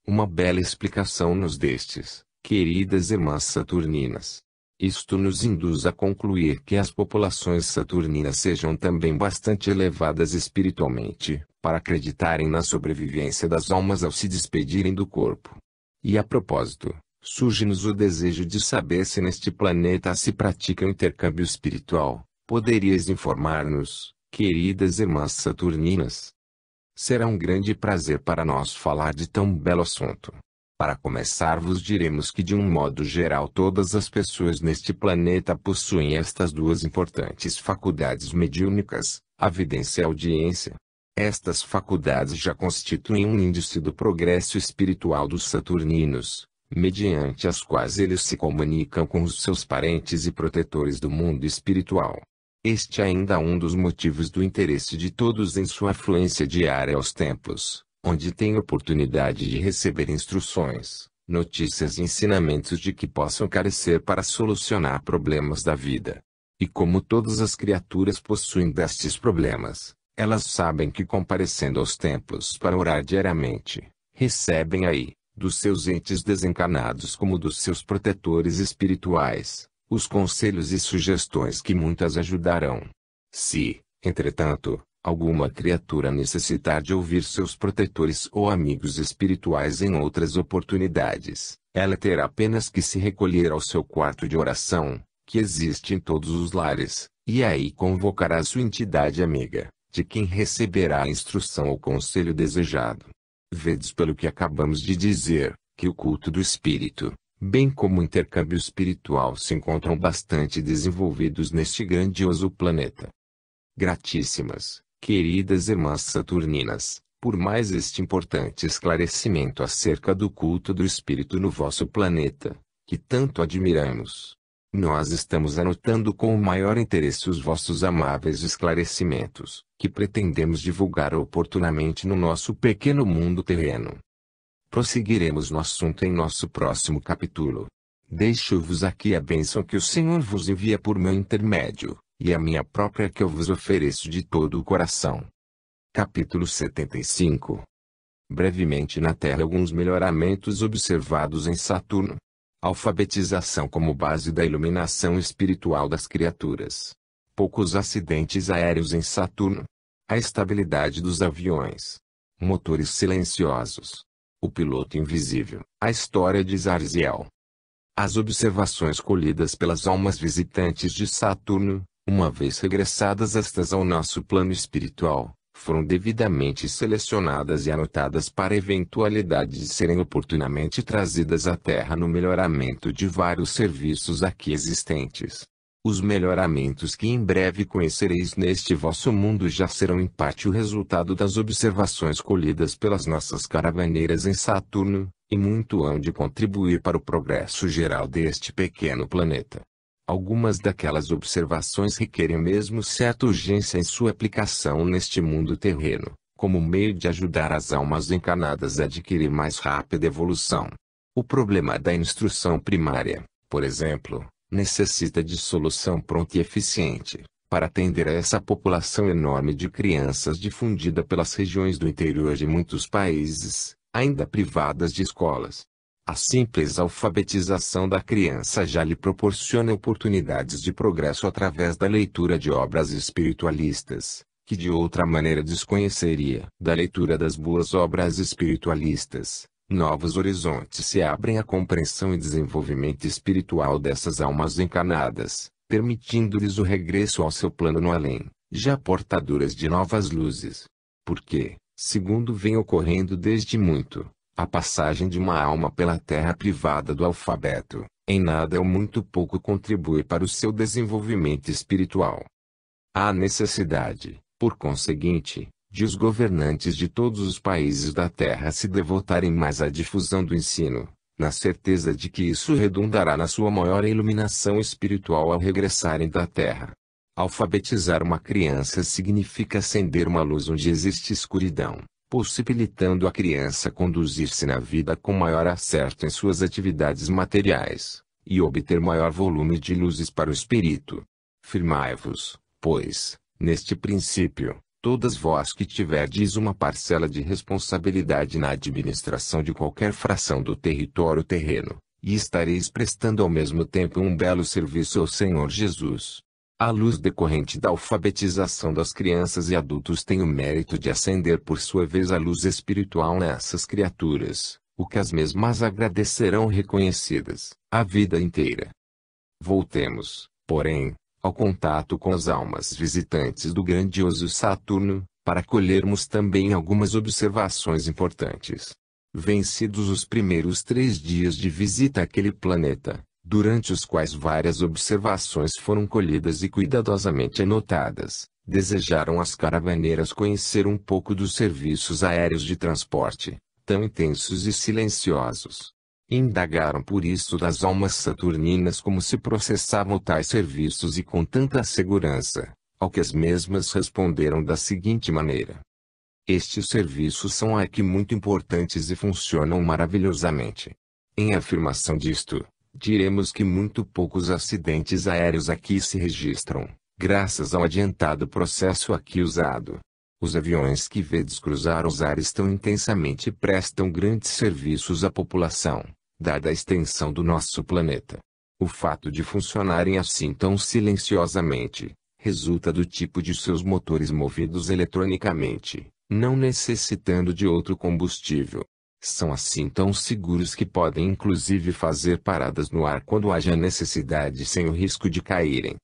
Uma bela explicação nos destes, queridas irmãs saturninas. Isto nos induz a concluir que as populações saturninas sejam também bastante elevadas espiritualmente, para acreditarem na sobrevivência das almas ao se despedirem do corpo. E a propósito, surge-nos o desejo de saber se neste planeta se pratica o intercâmbio espiritual. Poderias informar-nos, queridas irmãs saturninas? Será um grande prazer para nós falar de tão belo assunto. Para começar, vos diremos que de um modo geral todas as pessoas neste planeta possuem estas duas importantes faculdades mediúnicas, a vidência e a audiência. Estas faculdades já constituem um índice do progresso espiritual dos saturninos, mediante as quais eles se comunicam com os seus parentes e protetores do mundo espiritual. Este é ainda um dos motivos do interesse de todos em sua afluência diária aos templos, onde têm oportunidade de receber instruções, notícias e ensinamentos de que possam carecer para solucionar problemas da vida. E como todas as criaturas possuem destes problemas, elas sabem que comparecendo aos templos para orar diariamente, recebem aí, dos seus entes desencarnados como dos seus protetores espirituais, os conselhos e sugestões que muitas ajudarão. Se, entretanto, alguma criatura necessitar de ouvir seus protetores ou amigos espirituais em outras oportunidades, ela terá apenas que se recolher ao seu quarto de oração, que existe em todos os lares, e aí convocará sua entidade amiga, de quem receberá a instrução ou conselho desejado. Vedes pelo que acabamos de dizer, que o culto do espírito, bem como o intercâmbio espiritual se encontram bastante desenvolvidos neste grandioso planeta. Gratíssimas, queridas irmãs saturninas, por mais este importante esclarecimento acerca do culto do espírito no vosso planeta, que tanto admiramos. Nós estamos anotando com o maior interesse os vossos amáveis esclarecimentos, que pretendemos divulgar oportunamente no nosso pequeno mundo terreno. Prosseguiremos no assunto em nosso próximo capítulo. Deixo-vos aqui a bênção que o Senhor vos envia por meu intermédio, e a minha própria que eu vos ofereço de todo o coração. Capítulo 75. Brevemente na Terra alguns melhoramentos observados em Saturno. Alfabetização como base da iluminação espiritual das criaturas. Poucos acidentes aéreos em Saturno. A estabilidade dos aviões. Motores silenciosos. O piloto invisível. A história de Zarziel. As observações colhidas pelas almas visitantes de Saturno, uma vez regressadas estas ao nosso plano espiritual, foram devidamente selecionadas e anotadas para a eventualidade de serem oportunamente trazidas à Terra no melhoramento de vários serviços aqui existentes. Os melhoramentos que em breve conhecereis neste vosso mundo já serão em parte o resultado das observações colhidas pelas nossas caravaneiras em Saturno, e muito hão de contribuir para o progresso geral deste pequeno planeta. Algumas daquelas observações requerem mesmo certa urgência em sua aplicação neste mundo terreno, como meio de ajudar as almas encarnadas a adquirir mais rápida evolução. O problema da instrução primária, por exemplo, necessita de solução pronta e eficiente, para atender a essa população enorme de crianças difundida pelas regiões do interior de muitos países, ainda privadas de escolas. A simples alfabetização da criança já lhe proporciona oportunidades de progresso através da leitura de obras espiritualistas, que de outra maneira desconheceria. Da leitura das boas obras espiritualistas, novos horizontes se abrem à compreensão e desenvolvimento espiritual dessas almas encarnadas, permitindo-lhes o regresso ao seu plano no além, já portadoras de novas luzes. Porque, segundo vem ocorrendo desde muito, a passagem de uma alma pela terra privada do alfabeto, em nada ou muito pouco contribui para o seu desenvolvimento espiritual. Há necessidade, por conseguinte, de os governantes de todos os países da Terra se devotarem mais à difusão do ensino, na certeza de que isso redundará na sua maior iluminação espiritual ao regressarem da Terra. Alfabetizar uma criança significa acender uma luz onde existe escuridão, possibilitando a criança conduzir-se na vida com maior acerto em suas atividades materiais, e obter maior volume de luzes para o espírito. Firmai-vos, pois, neste princípio, Todas vós que tiverdes uma parcela de responsabilidade na administração de qualquer fração do território terreno, e estareis prestando ao mesmo tempo um belo serviço ao Senhor Jesus. A luz decorrente da alfabetização das crianças e adultos tem o mérito de acender por sua vez a luz espiritual nessas criaturas, o que as mesmas agradecerão reconhecidas, a vida inteira. Voltemos, porém, ao contato com as almas visitantes do grandioso Saturno, para colhermos também algumas observações importantes. Vencidos os primeiros 3 dias de visita àquele planeta, durante os quais várias observações foram colhidas e cuidadosamente anotadas, desejaram as caravaneiras conhecer um pouco dos serviços aéreos de transporte, tão intensos e silenciosos. Indagaram por isso das almas saturninas como se processavam tais serviços e com tanta segurança, ao que as mesmas responderam da seguinte maneira: estes serviços são aqui muito importantes e funcionam maravilhosamente. Em afirmação disto, diremos que muito poucos acidentes aéreos aqui se registram, graças ao adiantado processo aqui usado. Os aviões que vedes cruzar os ares tão intensamente prestam grandes serviços à população, dada a extensão do nosso planeta. O fato de funcionarem assim tão silenciosamente, resulta do tipo de seus motores movidos eletronicamente, não necessitando de outro combustível. São assim tão seguros que podem inclusive fazer paradas no ar quando haja necessidade sem o risco de caírem.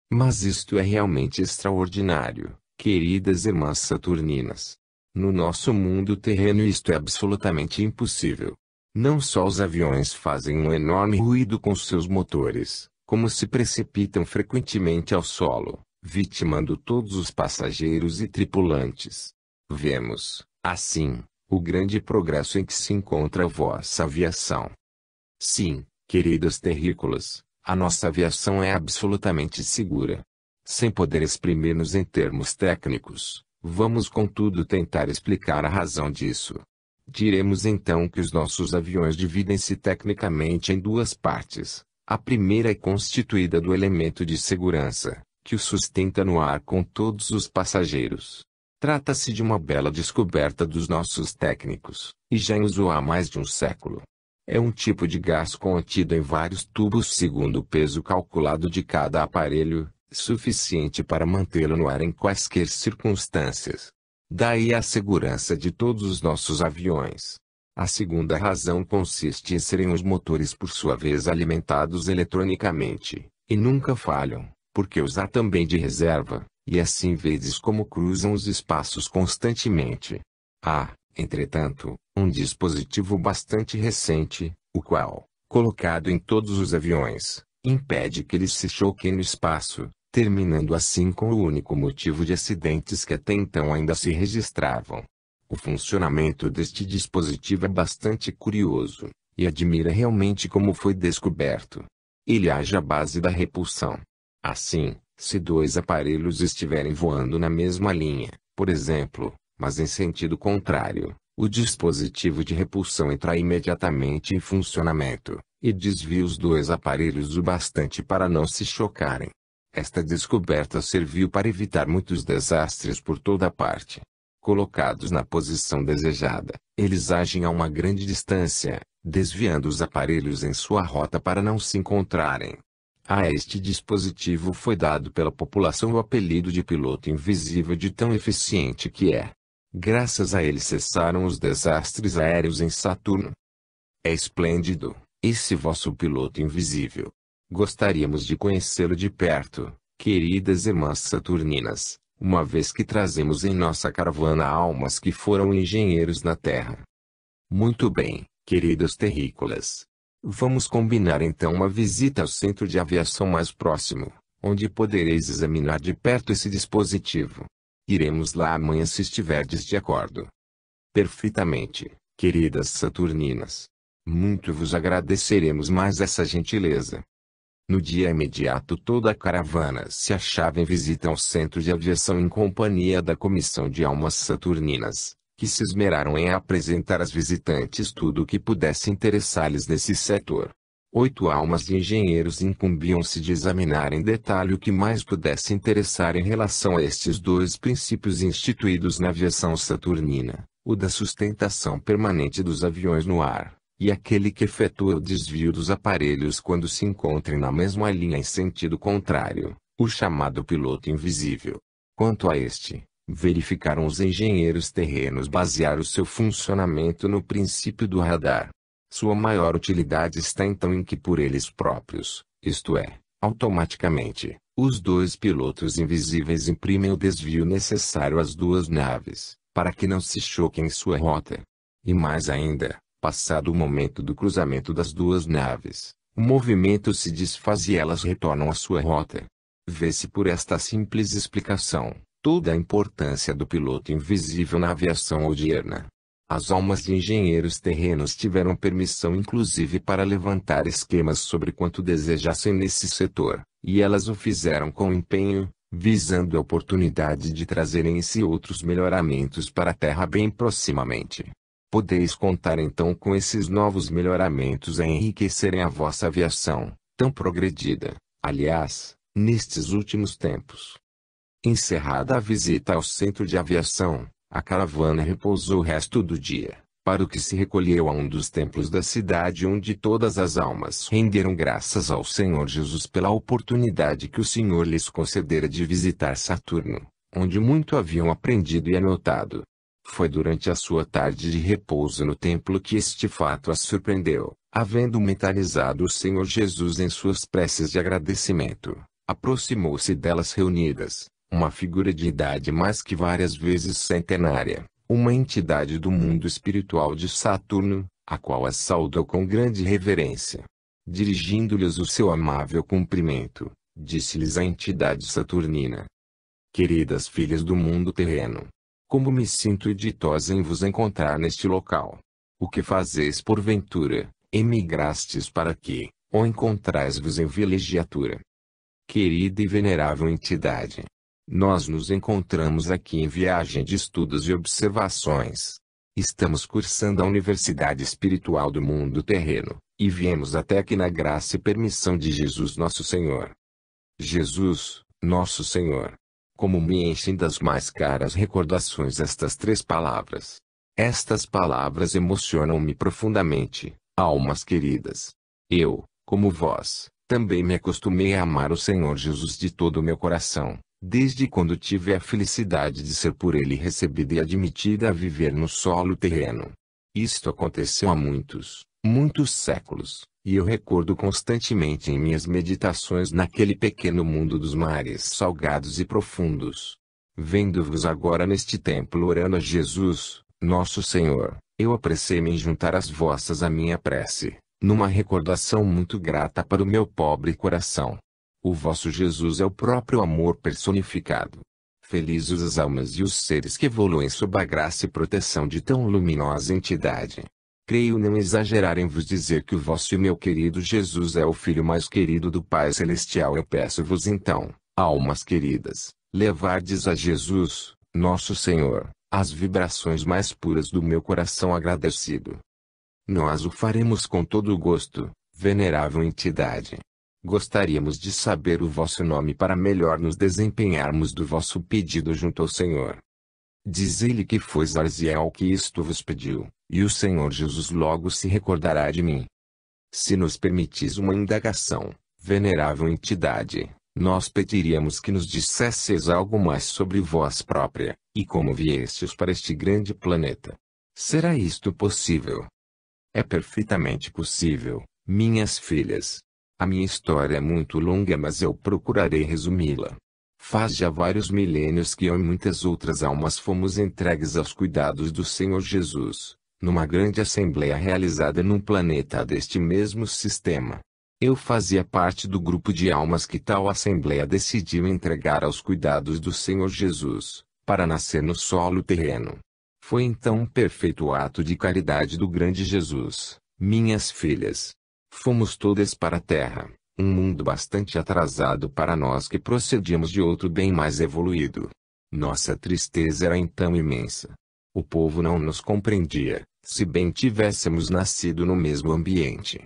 Mas isto é realmente extraordinário, queridas irmãs saturninas. No nosso mundo terreno isto é absolutamente impossível. Não só os aviões fazem um enorme ruído com seus motores, como se precipitam frequentemente ao solo, vitimando todos os passageiros e tripulantes. Vemos, assim, o grande progresso em que se encontra a vossa aviação. Sim, queridas terrícolas, a nossa aviação é absolutamente segura. Sem poder exprimir-nos em termos técnicos, vamos contudo tentar explicar a razão disso. Diremos então que os nossos aviões dividem-se tecnicamente em 2 partes. A primeira é constituída do elemento de segurança, que o sustenta no ar com todos os passageiros. Trata-se de uma bela descoberta dos nossos técnicos, e já em uso há mais de um século. É um tipo de gás contido em vários tubos segundo o peso calculado de cada aparelho, suficiente para mantê-lo no ar em quaisquer circunstâncias. Daí a segurança de todos os nossos aviões. A segunda razão consiste em serem os motores por sua vez alimentados eletronicamente, e nunca falham, porque os há também de reserva, e assim vedes como cruzam os espaços constantemente. Há, entretanto, um dispositivo bastante recente, o qual, colocado em todos os aviões, impede que eles se choquem no espaço, terminando assim com o único motivo de acidentes que até então ainda se registravam. O funcionamento deste dispositivo é bastante curioso, e admira realmente como foi descoberto. Ele age à base da repulsão. Assim, se 2 aparelhos estiverem voando na mesma linha, por exemplo, mas em sentido contrário, o dispositivo de repulsão entra imediatamente em funcionamento, e desvia os 2 aparelhos o bastante para não se chocarem. Esta descoberta serviu para evitar muitos desastres por toda parte. Colocados na posição desejada, eles agem a uma grande distância, desviando os aparelhos em sua rota para não se encontrarem. A este dispositivo foi dado pela população o apelido de piloto invisível de tão eficiente que é. Graças a ele cessaram os desastres aéreos em Saturno. É esplêndido, esse vosso piloto invisível. Gostaríamos de conhecê-lo de perto, queridas irmãs saturninas, uma vez que trazemos em nossa caravana almas que foram engenheiros na Terra. Muito bem, queridas terrícolas. Vamos combinar então uma visita ao centro de aviação mais próximo, onde podereis examinar de perto esse dispositivo. Iremos lá amanhã se estiverdes de acordo. Perfeitamente, queridas saturninas. Muito vos agradeceremos mais essa gentileza. No dia imediato toda a caravana se achava em visita ao centro de aviação em companhia da comissão de almas saturninas, que se esmeraram em apresentar às visitantes tudo o que pudesse interessar-lhes nesse setor. 8 almas de engenheiros incumbiam-se de examinar em detalhe o que mais pudesse interessar em relação a estes dois princípios instituídos na aviação saturnina, o da sustentação permanente dos aviões no ar, e aquele que efetua o desvio dos aparelhos quando se encontrem na mesma linha em sentido contrário, o chamado piloto invisível. Quanto a este, verificaram os engenheiros terrenos basear o seu funcionamento no princípio do radar. Sua maior utilidade está então em que por eles próprios, isto é, automaticamente, os dois pilotos invisíveis imprimem o desvio necessário às duas naves, para que não se choquem em sua rota. E mais ainda, passado o momento do cruzamento das duas naves, o movimento se desfaz e elas retornam à sua rota. Vê-se por esta simples explicação toda a importância do piloto invisível na aviação odierna. As almas de engenheiros terrenos tiveram permissão inclusive para levantar esquemas sobre quanto desejassem nesse setor, e elas o fizeram com empenho, visando a oportunidade de trazerem em si outros melhoramentos para a Terra bem proximamente. Podeis contar então com esses novos melhoramentos a enriquecerem a vossa aviação, tão progredida, aliás, nestes últimos tempos. Encerrada a visita ao centro de aviação, a caravana repousou o resto do dia, para o que se recolheu a um dos templos da cidade onde todas as almas renderam graças ao Senhor Jesus pela oportunidade que o Senhor lhes concedera de visitar Saturno, onde muito haviam aprendido e anotado. Foi durante a sua tarde de repouso no templo que este fato as surpreendeu, havendo mentalizado o Senhor Jesus em suas preces de agradecimento, aproximou-se delas reunidas, uma figura de idade mais que várias vezes centenária, uma entidade do mundo espiritual de Saturno, a qual as saudou com grande reverência. Dirigindo-lhes o seu amável cumprimento, disse-lhes a entidade saturnina: queridas filhas do mundo terreno, como me sinto ditosa em vos encontrar neste local. O que fazeis porventura, emigrastes para aqui, ou encontrais-vos em vilegiatura? Querida e venerável entidade, nós nos encontramos aqui em viagem de estudos e observações. Estamos cursando a Universidade Espiritual do Mundo Terreno, e viemos até aqui na graça e permissão de Jesus Nosso Senhor. Jesus, Nosso Senhor. Como me enchem das mais caras recordações estas três palavras. Estas palavras emocionam-me profundamente, almas queridas. Eu, como vós, também me acostumei a amar o Senhor Jesus de todo o meu coração, desde quando tive a felicidade de ser por Ele recebida e admitida a viver no solo terreno. Isto aconteceu há muitos séculos, e eu recordo constantemente em minhas meditações naquele pequeno mundo dos mares salgados e profundos. Vendo-vos agora neste templo orando a Jesus, Nosso Senhor, eu apressei-me em juntar as vossas à minha prece, numa recordação muito grata para o meu pobre coração. O vosso Jesus é o próprio amor personificado. Felizes as almas e os seres que evoluem sob a graça e proteção de tão luminosa entidade. Creio não exagerar em vos dizer que o vosso e meu querido Jesus é o Filho mais querido do Pai Celestial. Eu peço-vos então, almas queridas, levardes a Jesus, Nosso Senhor, as vibrações mais puras do meu coração agradecido. Nós o faremos com todo o gosto, venerável entidade. Gostaríamos de saber o vosso nome para melhor nos desempenharmos do vosso pedido junto ao Senhor. Dizei-lhe que foi Zarziel que isto vos pediu, e o Senhor Jesus logo se recordará de mim. Se nos permitis uma indagação, venerável entidade, nós pediríamos que nos dissesseis algo mais sobre vós própria, e como viestes para este grande planeta. Será isto possível? É perfeitamente possível, minhas filhas. A minha história é muito longa, mas eu procurarei resumi-la. Faz já vários milênios que eu e muitas outras almas fomos entregues aos cuidados do Senhor Jesus, numa grande assembleia realizada num planeta deste mesmo sistema. Eu fazia parte do grupo de almas que tal assembleia decidiu entregar aos cuidados do Senhor Jesus, para nascer no solo terreno. Foi então um perfeito ato de caridade do grande Jesus, minhas filhas. Fomos todas para a Terra, um mundo bastante atrasado para nós que procedíamos de outro bem mais evoluído. Nossa tristeza era então imensa. O povo não nos compreendia, se bem tivéssemos nascido no mesmo ambiente.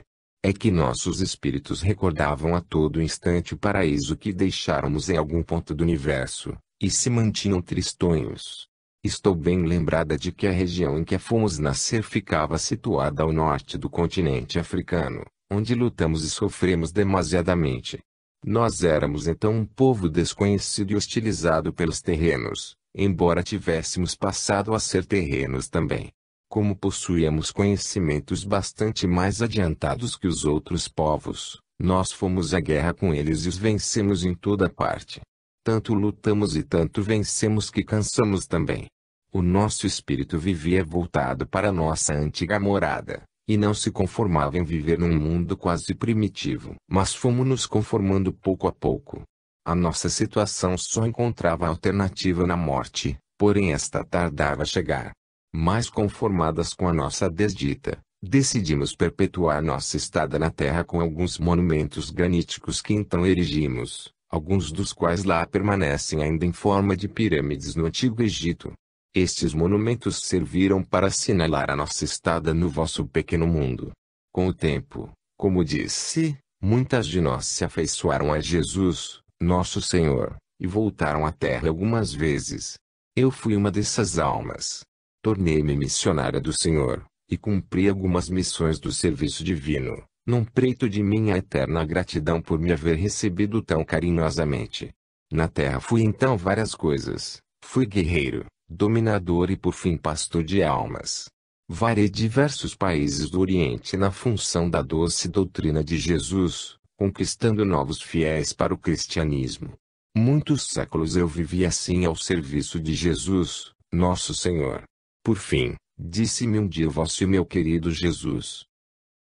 é que nossos espíritos recordavam a todo instante o paraíso que deixáramos em algum ponto do universo, e se mantinham tristonhos. Estou bem lembrada de que a região em que fomos nascer ficava situada ao norte do continente africano, onde lutamos e sofremos demasiadamente. Nós éramos então um povo desconhecido e hostilizado pelos terrenos, embora tivéssemos passado a ser terrenos também. Como possuíamos conhecimentos bastante mais adiantados que os outros povos, nós fomos à guerra com eles e os vencemos em toda parte. Tanto lutamos e tanto vencemos que cansamos também. O nosso espírito vivia voltado para nossa antiga morada, e não se conformava em viver num mundo quase primitivo. Mas fomos nos conformando pouco a pouco. A nossa situação só encontrava alternativa na morte, porém esta tardava a chegar. Mais conformadas com a nossa desdita, decidimos perpetuar nossa estada na terra com alguns monumentos graníticos que então erigimos, alguns dos quais lá permanecem ainda em forma de pirâmides no Antigo Egito. Estes monumentos serviram para assinalar a nossa estada no vosso pequeno mundo. Com o tempo, como disse, muitas de nós se afeiçoaram a Jesus, nosso Senhor, e voltaram à terra algumas vezes. Eu fui uma dessas almas. Tornei-me missionária do Senhor, e cumpri algumas missões do serviço divino, num preito de minha eterna gratidão por me haver recebido tão carinhosamente. Na terra fui então várias coisas. Fui guerreiro, dominador e por fim pastor de almas. Varei diversos países do Oriente na função da doce doutrina de Jesus, conquistando novos fiéis para o cristianismo. Muitos séculos eu vivi assim ao serviço de Jesus, nosso Senhor. Por fim, disse-me um dia vosso e meu querido Jesus: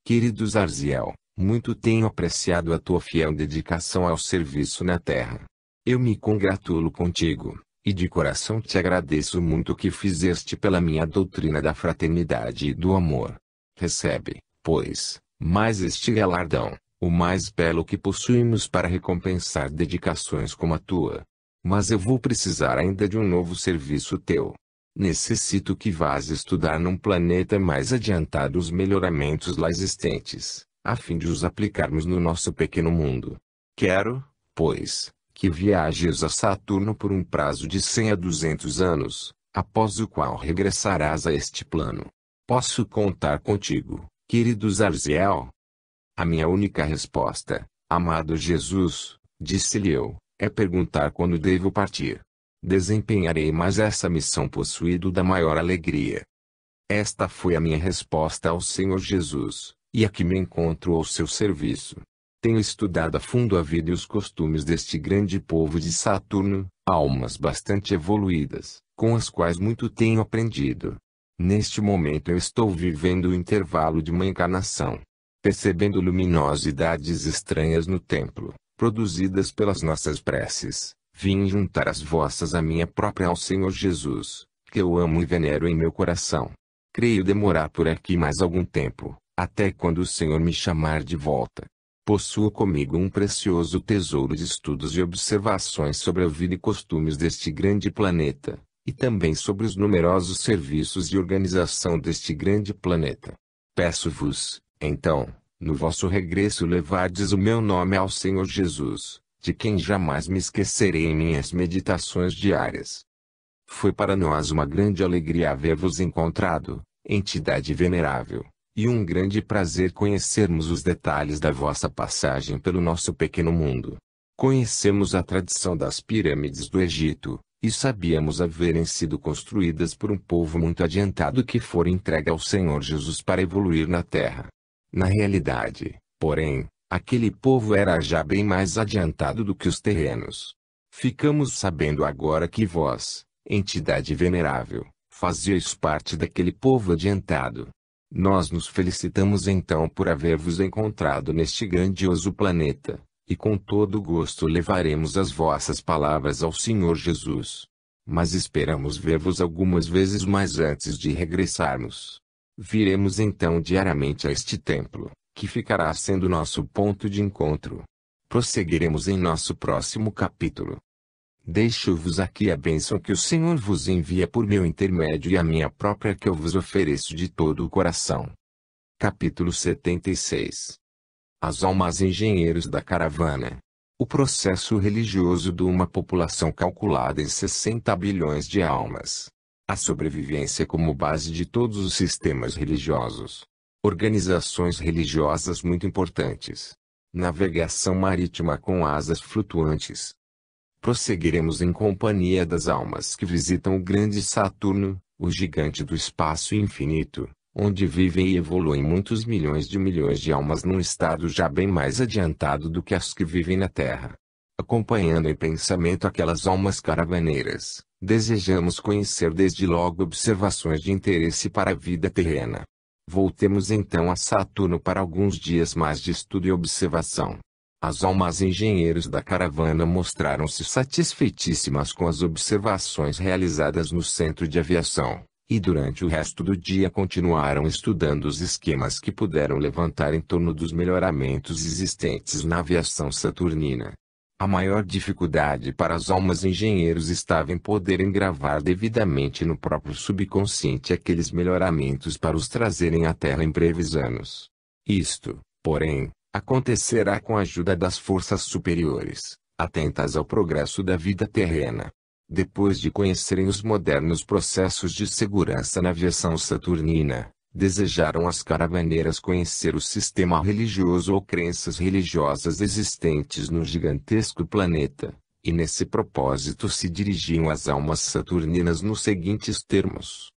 querido Zarziel, muito tenho apreciado a tua fiel dedicação ao serviço na terra. Eu me congratulo contigo, e de coração te agradeço muito o que fizeste pela minha doutrina da fraternidade e do amor. Recebe, pois, mais este galardão, o mais belo que possuímos para recompensar dedicações como a tua. Mas eu vou precisar ainda de um novo serviço teu. Necessito que vás estudar num planeta mais adiantado os melhoramentos lá existentes, a fim de os aplicarmos no nosso pequeno mundo. Quero, pois, que viajes a Saturno por um prazo de 100 a 200 anos, após o qual regressarás a este plano. Posso contar contigo, querido Zarziel? A minha única resposta, amado Jesus, disse-lhe eu, é perguntar quando devo partir. Desempenharei mais essa missão possuído da maior alegria. Esta foi a minha resposta ao Senhor Jesus, e aqui me encontro ao seu serviço. Tenho estudado a fundo a vida e os costumes deste grande povo de Saturno, almas bastante evoluídas, com as quais muito tenho aprendido. Neste momento eu estou vivendo o intervalo de uma encarnação. Percebendo luminosidades estranhas no templo, produzidas pelas nossas preces, vim juntar as vossas à minha própria ao Senhor Jesus, que eu amo e venero em meu coração. Creio demorar por aqui mais algum tempo, até quando o Senhor me chamar de volta. Possuo comigo um precioso tesouro de estudos e observações sobre a vida e costumes deste grande planeta, e também sobre os numerosos serviços de organização deste grande planeta. Peço-vos, então, no vosso regresso levardes o meu nome ao Senhor Jesus, de quem jamais me esquecerei em minhas meditações diárias. Foi para nós uma grande alegria haver-vos encontrado, entidade venerável, e um grande prazer conhecermos os detalhes da vossa passagem pelo nosso pequeno mundo. Conhecemos a tradição das pirâmides do Egito, e sabíamos haverem sido construídas por um povo muito adiantado que fora entregue ao Senhor Jesus para evoluir na Terra. Na realidade, porém, aquele povo era já bem mais adiantado do que os terrenos. Ficamos sabendo agora que vós, entidade venerável, fazíeis parte daquele povo adiantado. Nós nos felicitamos então por haver-vos encontrado neste grandioso planeta, e com todo gosto levaremos as vossas palavras ao Senhor Jesus. Mas esperamos ver-vos algumas vezes mais antes de regressarmos. Viremos então diariamente a este templo, que ficará sendo nosso ponto de encontro. Prosseguiremos em nosso próximo capítulo. Deixo-vos aqui a bênção que o Senhor vos envia por meu intermédio e a minha própria que eu vos ofereço de todo o coração. Capítulo 76. As almas engenheiros da caravana. O processo religioso de uma população calculada em 60 bilhões de almas. A sobrevivência como base de todos os sistemas religiosos. Organizações religiosas muito importantes. Navegação marítima com asas flutuantes. Prosseguiremos em companhia das almas que visitam o grande Saturno, o gigante do espaço infinito, onde vivem e evoluem muitos milhões de almas num estado já bem mais adiantado do que as que vivem na Terra. Acompanhando em pensamento aquelas almas caravaneiras, desejamos conhecer desde logo observações de interesse para a vida terrena. Voltemos então a Saturno para alguns dias mais de estudo e observação. As almas engenheiros da caravana mostraram-se satisfeitíssimas com as observações realizadas no centro de aviação, e durante o resto do dia continuaram estudando os esquemas que puderam levantar em torno dos melhoramentos existentes na aviação saturnina. A maior dificuldade para as almas engenheiros estava em poderem gravar devidamente no próprio subconsciente aqueles melhoramentos para os trazerem à Terra em breves anos. Isto, porém, acontecerá com a ajuda das forças superiores, atentas ao progresso da vida terrena. Depois de conhecerem os modernos processos de segurança na aviação saturnina, desejaram as caravaneiras conhecer o sistema religioso ou crenças religiosas existentes no gigantesco planeta, e nesse propósito se dirigiam às almas saturninas nos seguintes termos.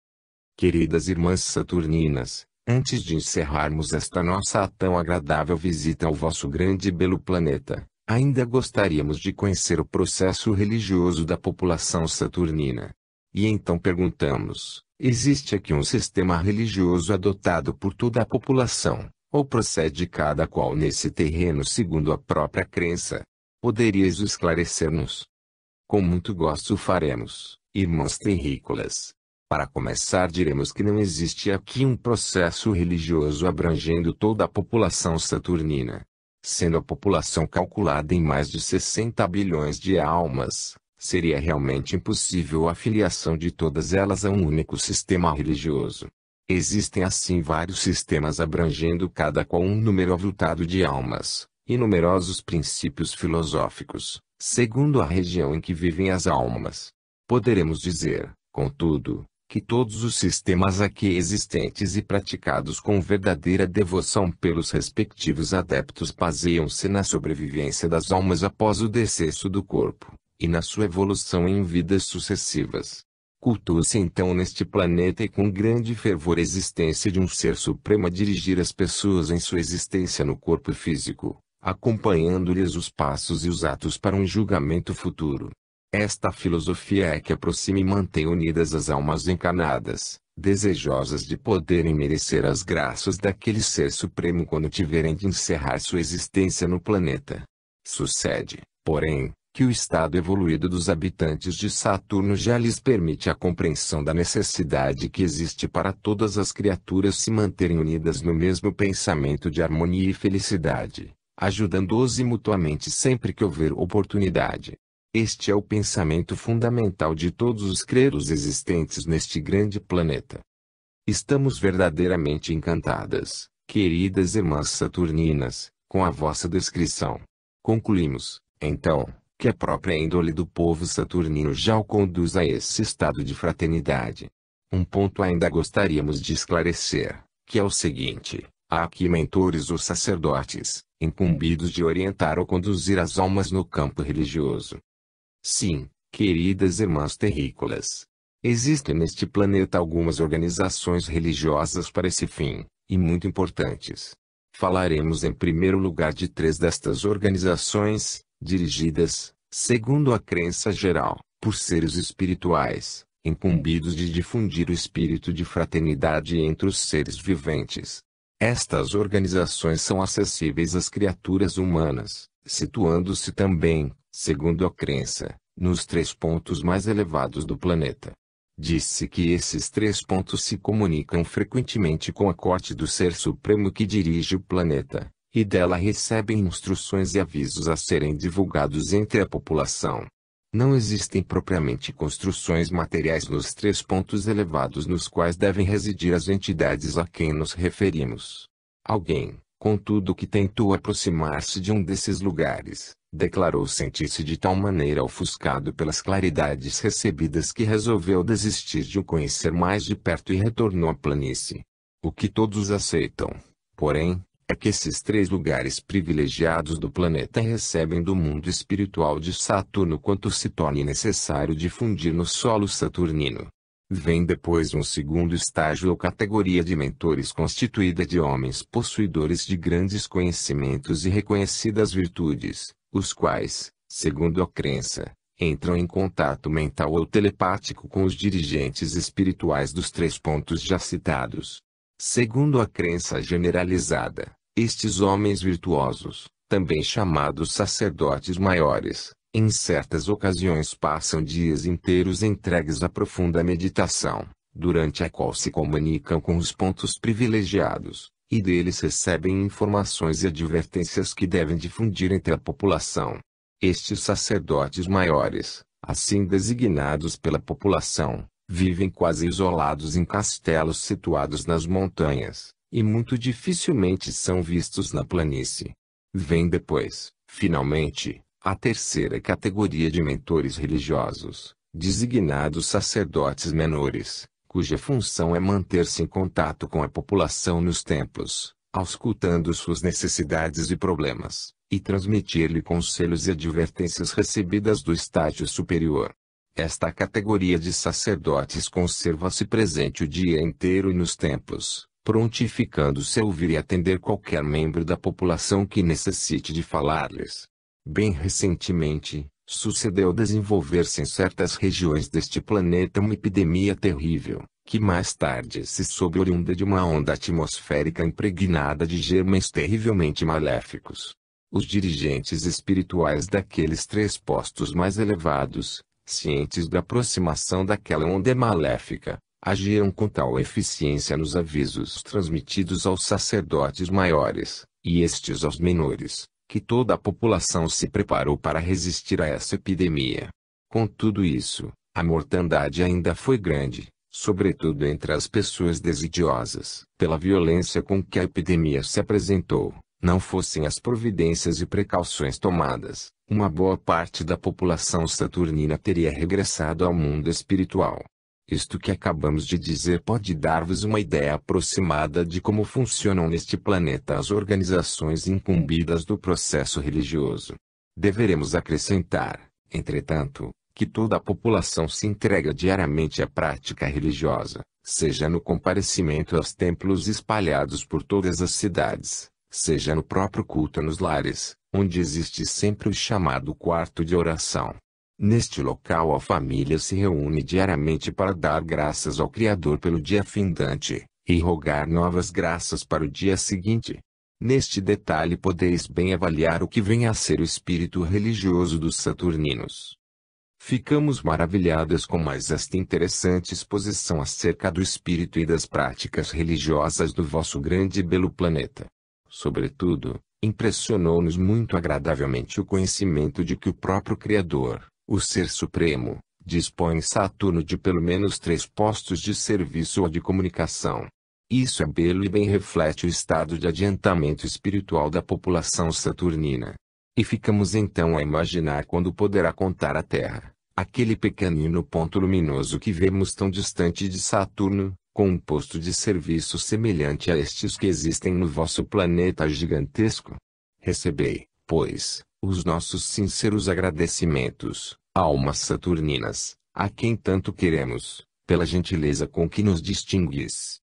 Queridas irmãs saturninas, antes de encerrarmos esta nossa tão agradável visita ao vosso grande e belo planeta, ainda gostaríamos de conhecer o processo religioso da população saturnina. E então perguntamos, existe aqui um sistema religioso adotado por toda a população, ou procede cada qual nesse terreno segundo a própria crença? Poderias esclarecer-nos? Com muito gosto faremos, irmãos terrícolas. Para começar diremos que não existe aqui um processo religioso abrangendo toda a população saturnina. Sendo a população calculada em mais de 60 bilhões de almas, seria realmente impossível a filiação de todas elas a um único sistema religioso. Existem assim vários sistemas abrangendo cada qual um número avultado de almas, e numerosos princípios filosóficos, segundo a região em que vivem as almas. Poderemos dizer, contudo, que todos os sistemas aqui existentes e praticados com verdadeira devoção pelos respectivos adeptos baseiam-se na sobrevivência das almas após o decesso do corpo, e na sua evolução em vidas sucessivas. Cultua-se então neste planeta e com grande fervor a existência de um ser supremo a dirigir as pessoas em sua existência no corpo físico, acompanhando-lhes os passos e os atos para um julgamento futuro. Esta filosofia é que aproxima e mantém unidas as almas encarnadas, desejosas de poderem merecer as graças daquele Ser Supremo quando tiverem de encerrar sua existência no planeta. Sucede, porém, que o estado evoluído dos habitantes de Saturno já lhes permite a compreensão da necessidade que existe para todas as criaturas se manterem unidas no mesmo pensamento de harmonia e felicidade, ajudando-os mutuamente sempre que houver oportunidade. Este é o pensamento fundamental de todos os credos existentes neste grande planeta. Estamos verdadeiramente encantadas, queridas irmãs saturninas, com a vossa descrição. Concluímos, então, que a própria índole do povo saturnino já o conduz a esse estado de fraternidade. Um ponto ainda gostaríamos de esclarecer, que é o seguinte: há aqui mentores ou sacerdotes, incumbidos de orientar ou conduzir as almas no campo religioso. Sim, queridas irmãs terrícolas. Existem neste planeta algumas organizações religiosas para esse fim, e muito importantes. Falaremos em primeiro lugar de 3 destas organizações, dirigidas, segundo a crença geral, por seres espirituais, incumbidos de difundir o espírito de fraternidade entre os seres viventes. Estas organizações são acessíveis às criaturas humanas, situando-se também, segundo a crença, nos 3 pontos mais elevados do planeta. Diz-se que esses 3 pontos se comunicam frequentemente com a corte do Ser Supremo que dirige o planeta, e dela recebem instruções e avisos a serem divulgados entre a população. Não existem propriamente construções materiais nos 3 pontos elevados nos quais devem residir as entidades a quem nos referimos. Alguém, Contudo, que tentou aproximar-se de um desses lugares, declarou sentir-se de tal maneira ofuscado pelas claridades recebidas que resolveu desistir de o conhecer mais de perto e retornou à planície. O que todos aceitam, porém, é que esses 3 lugares privilegiados do planeta recebem do mundo espiritual de Saturno quanto se torne necessário difundir no solo saturnino. Vem depois um segundo estágio ou categoria de mentores constituída de homens possuidores de grandes conhecimentos e reconhecidas virtudes, os quais, segundo a crença, entram em contato mental ou telepático com os dirigentes espirituais dos 3 pontos já citados. Segundo a crença generalizada, estes homens virtuosos, também chamados sacerdotes maiores, em certas ocasiões passam dias inteiros entregues à profunda meditação, durante a qual se comunicam com os pontos privilegiados, e deles recebem informações e advertências que devem difundir entre a população. Estes sacerdotes maiores, assim designados pela população, vivem quase isolados em castelos situados nas montanhas, e muito dificilmente são vistos na planície. Vem depois, finalmente, a terceira categoria de mentores religiosos, designados sacerdotes menores, cuja função é manter-se em contato com a população nos templos, auscultando suas necessidades e problemas, e transmitir-lhe conselhos e advertências recebidas do estágio superior. Esta categoria de sacerdotes conserva-se presente o dia inteiro nos templos, prontificando-se a ouvir e atender qualquer membro da população que necessite de falar-lhes. Bem recentemente, sucedeu desenvolver-se em certas regiões deste planeta uma epidemia terrível, que mais tarde se soube oriunda de uma onda atmosférica impregnada de germens terrivelmente maléficos. Os dirigentes espirituais daqueles 3 postos mais elevados, cientes da aproximação daquela onda maléfica, agiram com tal eficiência nos avisos transmitidos aos sacerdotes maiores, e estes aos menores, que toda a população se preparou para resistir a essa epidemia. Com tudo isso, a mortandade ainda foi grande, sobretudo entre as pessoas desidiosas, pela violência com que a epidemia se apresentou. Não fossem as providências e precauções tomadas, uma boa parte da população saturnina teria regressado ao mundo espiritual. Isto que acabamos de dizer pode dar-vos uma ideia aproximada de como funcionam neste planeta as organizações incumbidas do processo religioso. Deveremos acrescentar, entretanto, que toda a população se entrega diariamente à prática religiosa, seja no comparecimento aos templos espalhados por todas as cidades, seja no próprio culto nos lares, onde existe sempre o chamado quarto de oração. Neste local a família se reúne diariamente para dar graças ao Criador pelo dia findante, e rogar novas graças para o dia seguinte. Neste detalhe podeis bem avaliar o que vem a ser o espírito religioso dos saturninos. Ficamos maravilhadas com mais esta interessante exposição acerca do espírito e das práticas religiosas do vosso grande e belo planeta. Sobretudo, impressionou-nos muito agradavelmente o conhecimento de que o próprio Criador, o Ser Supremo, dispõe em Saturno de pelo menos 3 postos de serviço ou de comunicação. Isso é belo e bem reflete o estado de adiantamento espiritual da população saturnina. E ficamos então a imaginar quando poderá contar a Terra, aquele pequenino ponto luminoso que vemos tão distante de Saturno, com um posto de serviço semelhante a estes que existem no vosso planeta gigantesco. Recebei, pois, os nossos sinceros agradecimentos, almas saturninas, a quem tanto queremos, pela gentileza com que nos distinguis.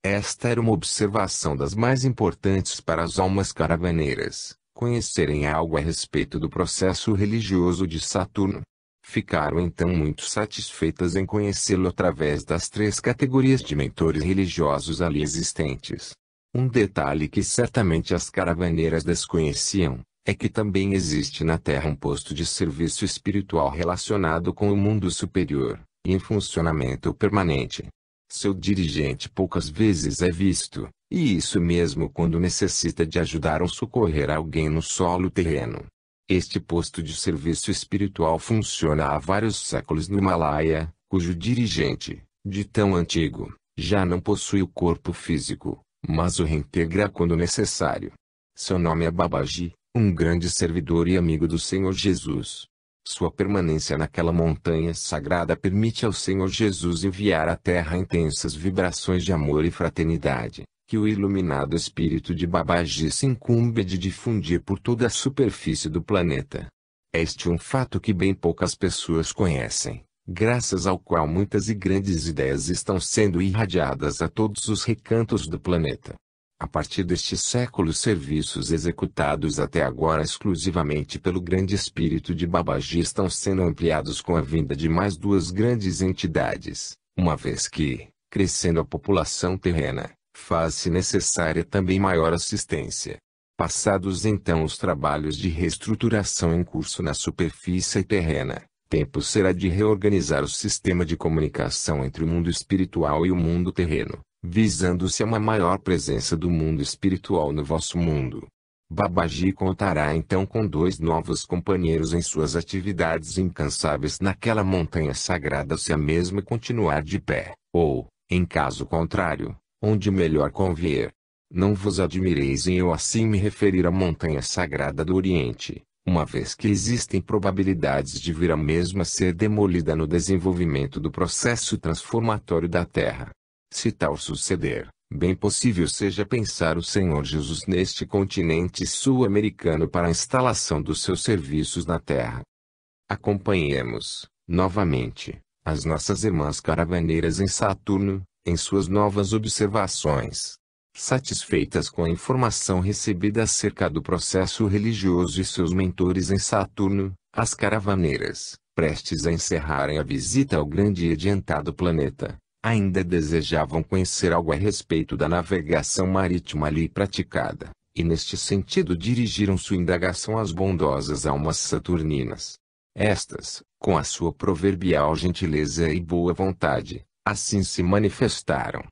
Esta era uma observação das mais importantes para as almas caravaneiras, conhecerem algo a respeito do processo religioso de Saturno. Ficaram então muito satisfeitas em conhecê-lo através das 3 categorias de mentores religiosos ali existentes. Um detalhe que certamente as caravaneiras desconheciam, é que também existe na Terra um posto de serviço espiritual relacionado com o mundo superior, e em funcionamento permanente. Seu dirigente poucas vezes é visto, e isso mesmo quando necessita de ajudar ou socorrer alguém no solo terreno. Este posto de serviço espiritual funciona há vários séculos no Himalaia, cujo dirigente, de tão antigo, já não possui o corpo físico, mas o reintegra quando necessário. Seu nome é Babaji, um grande servidor e amigo do Senhor Jesus. Sua permanência naquela montanha sagrada permite ao Senhor Jesus enviar à Terra intensas vibrações de amor e fraternidade, que o iluminado espírito de Babaji se incumbe de difundir por toda a superfície do planeta. Este é um fato que bem poucas pessoas conhecem, graças ao qual muitas e grandes ideias estão sendo irradiadas a todos os recantos do planeta. A partir deste século, os serviços executados até agora exclusivamente pelo grande espírito de Babaji estão sendo ampliados com a vinda de mais duas grandes entidades, uma vez que, crescendo a população terrena, faz-se necessária também maior assistência. Passados então os trabalhos de reestruturação em curso na superfície terrena, tempo será de reorganizar o sistema de comunicação entre o mundo espiritual e o mundo terreno, visando-se a uma maior presença do mundo espiritual no vosso mundo. Babaji contará então com dois novos companheiros em suas atividades incansáveis naquela montanha sagrada, se a mesma continuar de pé, ou, em caso contrário, onde melhor convier. Não vos admireis em eu assim me referir à montanha sagrada do Oriente, uma vez que existem probabilidades de vir a mesma ser demolida no desenvolvimento do processo transformatório da Terra. Se tal suceder, bem possível seja pensar o Senhor Jesus neste continente sul-americano para a instalação dos seus serviços na Terra. Acompanhemos, novamente, as nossas irmãs caravaneiras em Saturno, em suas novas observações. Satisfeitas com a informação recebida acerca do processo religioso e seus mentores em Saturno, as caravaneiras, prestes a encerrarem a visita ao grande e adiantado planeta, ainda desejavam conhecer algo a respeito da navegação marítima ali praticada, e neste sentido dirigiram sua indagação às bondosas almas saturninas. Estas, com a sua proverbial gentileza e boa vontade, assim se manifestaram.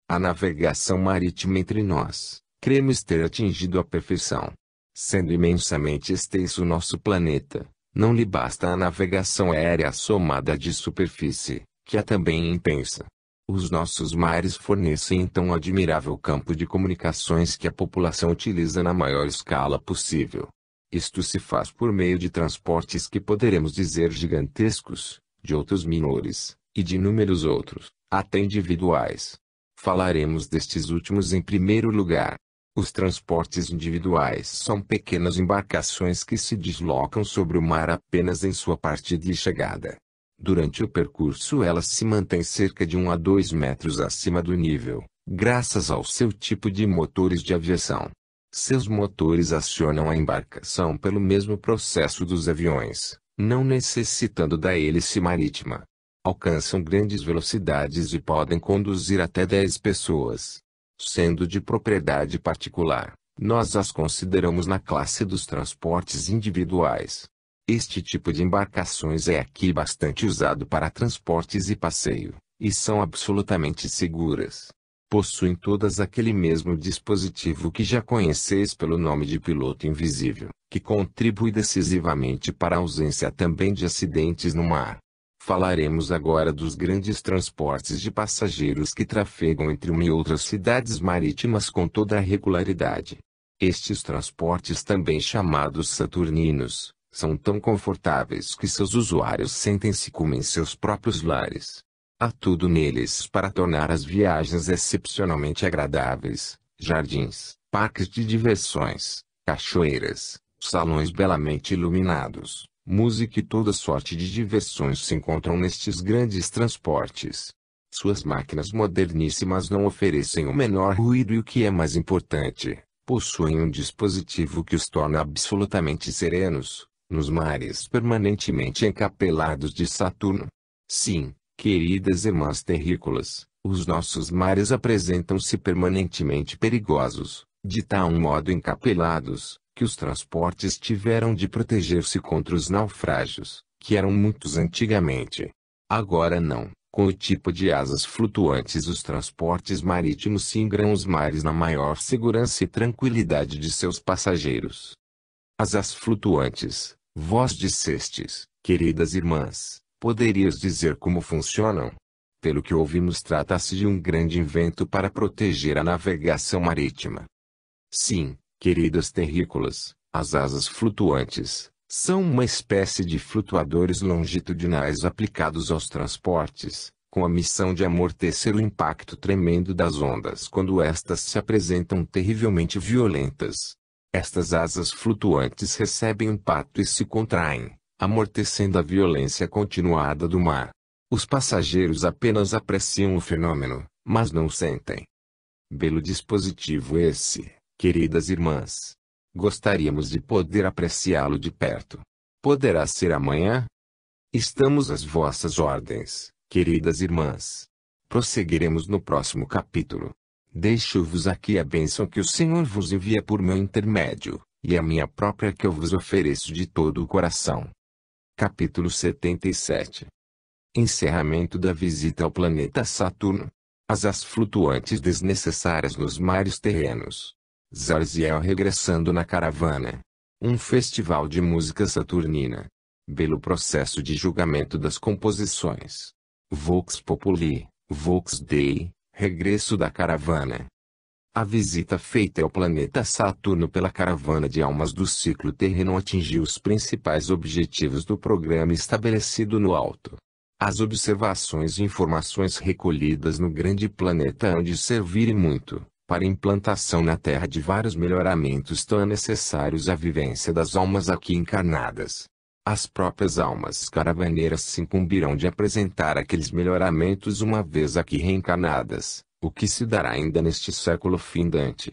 A navegação marítima entre nós, cremos ter atingido a perfeição. Sendo imensamente extenso o nosso planeta, não lhe basta a navegação aérea somada de superfície, que é também intensa. Os nossos mares fornecem então um admirável campo de comunicações que a população utiliza na maior escala possível. Isto se faz por meio de transportes que poderemos dizer gigantescos, de outros menores, e de inúmeros outros, até individuais. Falaremos destes últimos em primeiro lugar. Os transportes individuais são pequenas embarcações que se deslocam sobre o mar apenas em sua partida e chegada. Durante o percurso elas se mantêm cerca de 1 a 2 metros acima do nível, graças ao seu tipo de motores de aviação. Seus motores acionam a embarcação pelo mesmo processo dos aviões, não necessitando da hélice marítima. Alcançam grandes velocidades e podem conduzir até 10 pessoas. Sendo de propriedade particular, nós as consideramos na classe dos transportes individuais. Este tipo de embarcações é aqui bastante usado para transportes e passeio, e são absolutamente seguras. Possuem todas aquele mesmo dispositivo que já conheceis pelo nome de piloto invisível, que contribui decisivamente para a ausência também de acidentes no mar. Falaremos agora dos grandes transportes de passageiros que trafegam entre uma e outras cidades marítimas com toda a regularidade. Estes transportes, também chamados saturninos, são tão confortáveis que seus usuários sentem-se como em seus próprios lares. Há tudo neles para tornar as viagens excepcionalmente agradáveis: jardins, parques de diversões, cachoeiras, salões belamente iluminados, música e toda sorte de diversões se encontram nestes grandes transportes. Suas máquinas moderníssimas não oferecem o menor ruído e, o que é mais importante, possuem um dispositivo que os torna absolutamente serenos, nos mares permanentemente encapelados de Saturno. Sim, queridas irmãs terrícolas, os nossos mares apresentam-se permanentemente perigosos, de tal modo encapelados, que os transportes tiveram de proteger-se contra os naufrágios, que eram muitos antigamente. Agora não, com o tipo de asas flutuantes os transportes marítimos singram os mares na maior segurança e tranquilidade de seus passageiros. Asas flutuantes, vós dissestes, queridas irmãs, poderias dizer como funcionam? Pelo que ouvimos, trata-se de um grande invento para proteger a navegação marítima. Sim, queridas terrícolas, as asas flutuantes são uma espécie de flutuadores longitudinais aplicados aos transportes, com a missão de amortecer o impacto tremendo das ondas quando estas se apresentam terrivelmente violentas. Estas asas flutuantes recebem impacto e se contraem, amortecendo a violência continuada do mar. Os passageiros apenas apreciam o fenômeno, mas não sentem. Belo dispositivo esse, queridas irmãs. Gostaríamos de poder apreciá-lo de perto. Poderá ser amanhã? Estamos às vossas ordens, queridas irmãs. Prosseguiremos no próximo capítulo. Deixo-vos aqui a bênção que o Senhor vos envia por meu intermédio, e a minha própria que eu vos ofereço de todo o coração. Capítulo 77. Encerramento da visita ao planeta Saturno. Asas flutuantes desnecessárias nos mares terrenos. Zarziel regressando na caravana. Um festival de música saturnina. Belo processo de julgamento das composições. Vox Populi, Vox Dei, regresso da caravana. A visita feita ao planeta Saturno pela caravana de almas do ciclo terreno atingiu os principais objetivos do programa estabelecido no alto. As observações e informações recolhidas no grande planeta hão de servir muito para a implantação na Terra de vários melhoramentos tão necessários à vivência das almas aqui encarnadas. As próprias almas caravaneiras se incumbirão de apresentar aqueles melhoramentos uma vez aqui reencarnadas, o que se dará ainda neste século findante.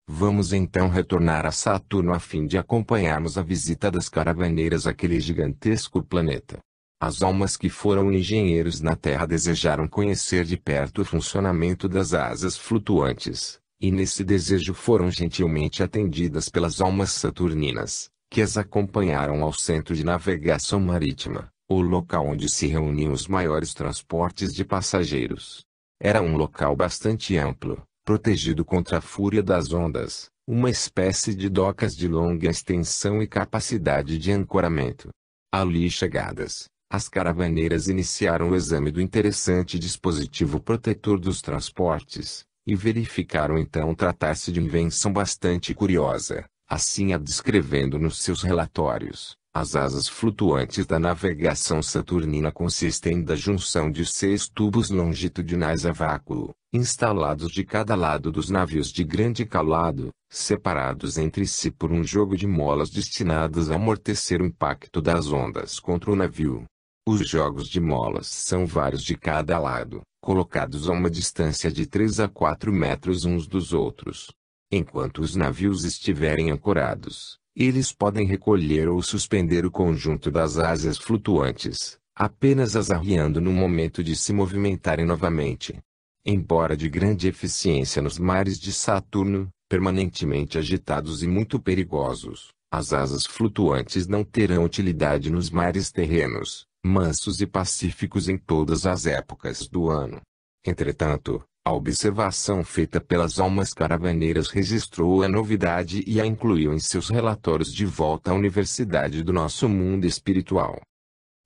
Vamos então retornar a Saturno a fim de acompanharmos a visita das caravaneiras àquele gigantesco planeta. As almas que foram engenheiros na Terra desejaram conhecer de perto o funcionamento das asas flutuantes, e nesse desejo foram gentilmente atendidas pelas almas saturninas, que as acompanharam ao centro de navegação marítima, o local onde se reuniam os maiores transportes de passageiros. Era um local bastante amplo, protegido contra a fúria das ondas, uma espécie de docas de longa extensão e capacidade de ancoramento. Ali chegadas, as caravaneiras iniciaram o exame do interessante dispositivo protetor dos transportes, e verificaram então tratar-se de invenção bastante curiosa, assim a descrevendo nos seus relatórios. As asas flutuantes da navegação saturnina consistem da junção de 6 tubos longitudinais a vácuo, instalados de cada lado dos navios de grande calado, separados entre si por um jogo de molas destinadas a amortecer o impacto das ondas contra o navio. Os jogos de molas são vários de cada lado, colocados a uma distância de 3 a 4 metros uns dos outros. Enquanto os navios estiverem ancorados, eles podem recolher ou suspender o conjunto das asas flutuantes, apenas as arriando no momento de se movimentarem novamente. Embora de grande eficiência nos mares de Saturno, permanentemente agitados e muito perigosos, as asas flutuantes não terão utilidade nos mares terrenos, mansos e pacíficos em todas as épocas do ano. Entretanto, a observação feita pelas almas caravaneiras registrou a novidade e a incluiu em seus relatórios de volta à universidade do nosso mundo espiritual.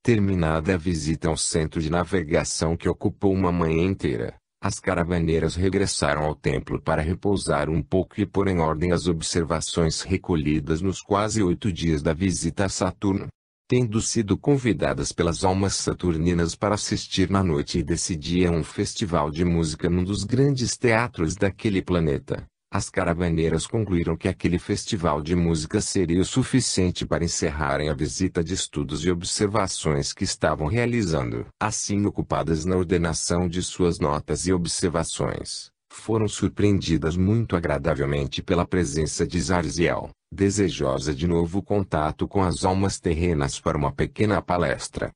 Terminada a visita ao centro de navegação que ocupou uma manhã inteira, as caravaneiras regressaram ao templo para repousar um pouco e pôr em ordem as observações recolhidas nos quase 8 dias da visita a Saturno. Tendo sido convidadas pelas almas saturninas para assistir na noite desse dia a um festival de música num dos grandes teatros daquele planeta, as caravaneiras concluíram que aquele festival de música seria o suficiente para encerrarem a visita de estudos e observações que estavam realizando. Assim, ocupadas na ordenação de suas notas e observações, foram surpreendidas muito agradavelmente pela presença de Zarziel, desejosa de novo contato com as almas terrenas para uma pequena palestra.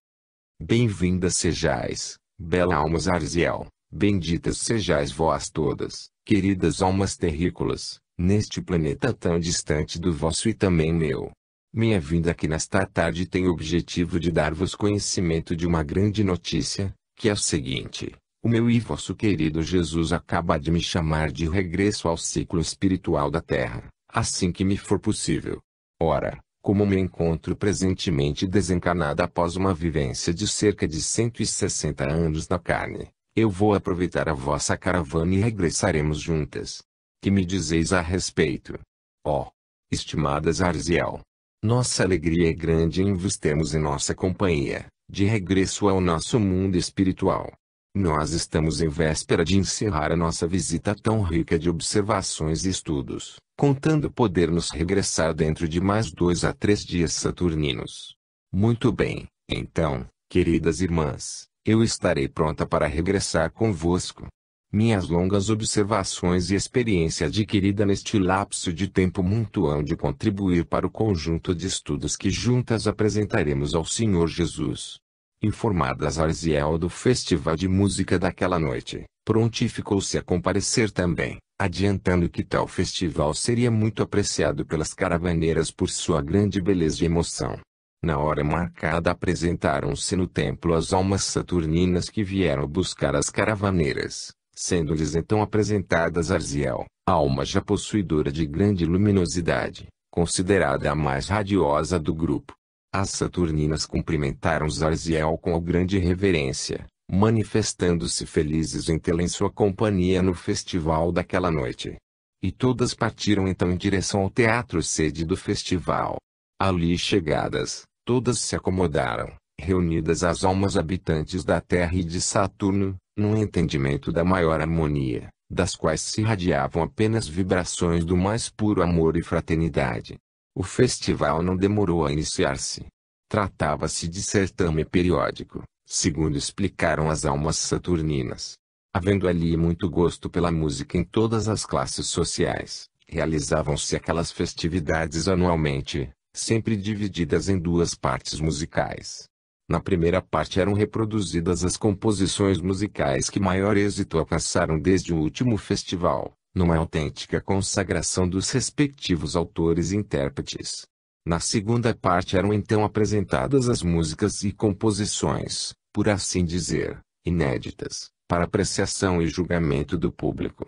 Bem-vindas sejais, bela alma Zarziel, benditas sejais vós todas, queridas almas terrícolas, neste planeta tão distante do vosso e também meu. Minha vinda aqui nesta tarde tem o objetivo de dar-vos conhecimento de uma grande notícia, que é a seguinte: o meu e vosso querido Jesus acaba de me chamar de regresso ao ciclo espiritual da Terra, assim que me for possível. Ora, Como me encontro presentemente desencarnada após uma vivência de cerca de 160 anos na carne, eu vou aproveitar a vossa caravana e regressaremos juntas. Que me dizeis a respeito? Ó, estimadas Arziel, nossa alegria é grande em vos termos em nossa companhia, de regresso ao nosso mundo espiritual. Nós estamos em véspera de encerrar a nossa visita tão rica de observações e estudos, contando poder nos regressar dentro de mais 2 a 3 dias saturninos. Muito bem, então, queridas irmãs, eu estarei pronta para regressar convosco. Minhas longas observações e experiência adquirida neste lapso de tempo muito hão de contribuir para o conjunto de estudos que juntas apresentaremos ao Senhor Jesus. Informadas Arziel do festival de música daquela noite, prontificou-se a comparecer também, adiantando que tal festival seria muito apreciado pelas caravaneiras por sua grande beleza e emoção. Na hora marcada apresentaram-se no templo as almas saturninas que vieram buscar as caravaneiras, sendo-lhes então apresentadas Arziel, alma já possuidora de grande luminosidade, considerada a mais radiosa do grupo. As saturninas cumprimentaram Zarziel com grande reverência, manifestando-se felizes em tê-la em sua companhia no festival daquela noite. E todas partiram então em direção ao teatro sede do festival. Ali chegadas, todas se acomodaram, reunidas as almas habitantes da Terra e de Saturno, num entendimento da maior harmonia, das quais se irradiavam apenas vibrações do mais puro amor e fraternidade. O festival não demorou a iniciar-se. Tratava-se de certame periódico, segundo explicaram as almas saturninas. Havendo ali muito gosto pela música em todas as classes sociais, realizavam-se aquelas festividades anualmente, sempre divididas em 2 partes musicais. Na primeira parte eram reproduzidas as composições musicais que maior êxito alcançaram desde o último festival, numa autêntica consagração dos respectivos autores e intérpretes. Na segunda parte eram então apresentadas as músicas e composições, por assim dizer, inéditas, para apreciação e julgamento do público.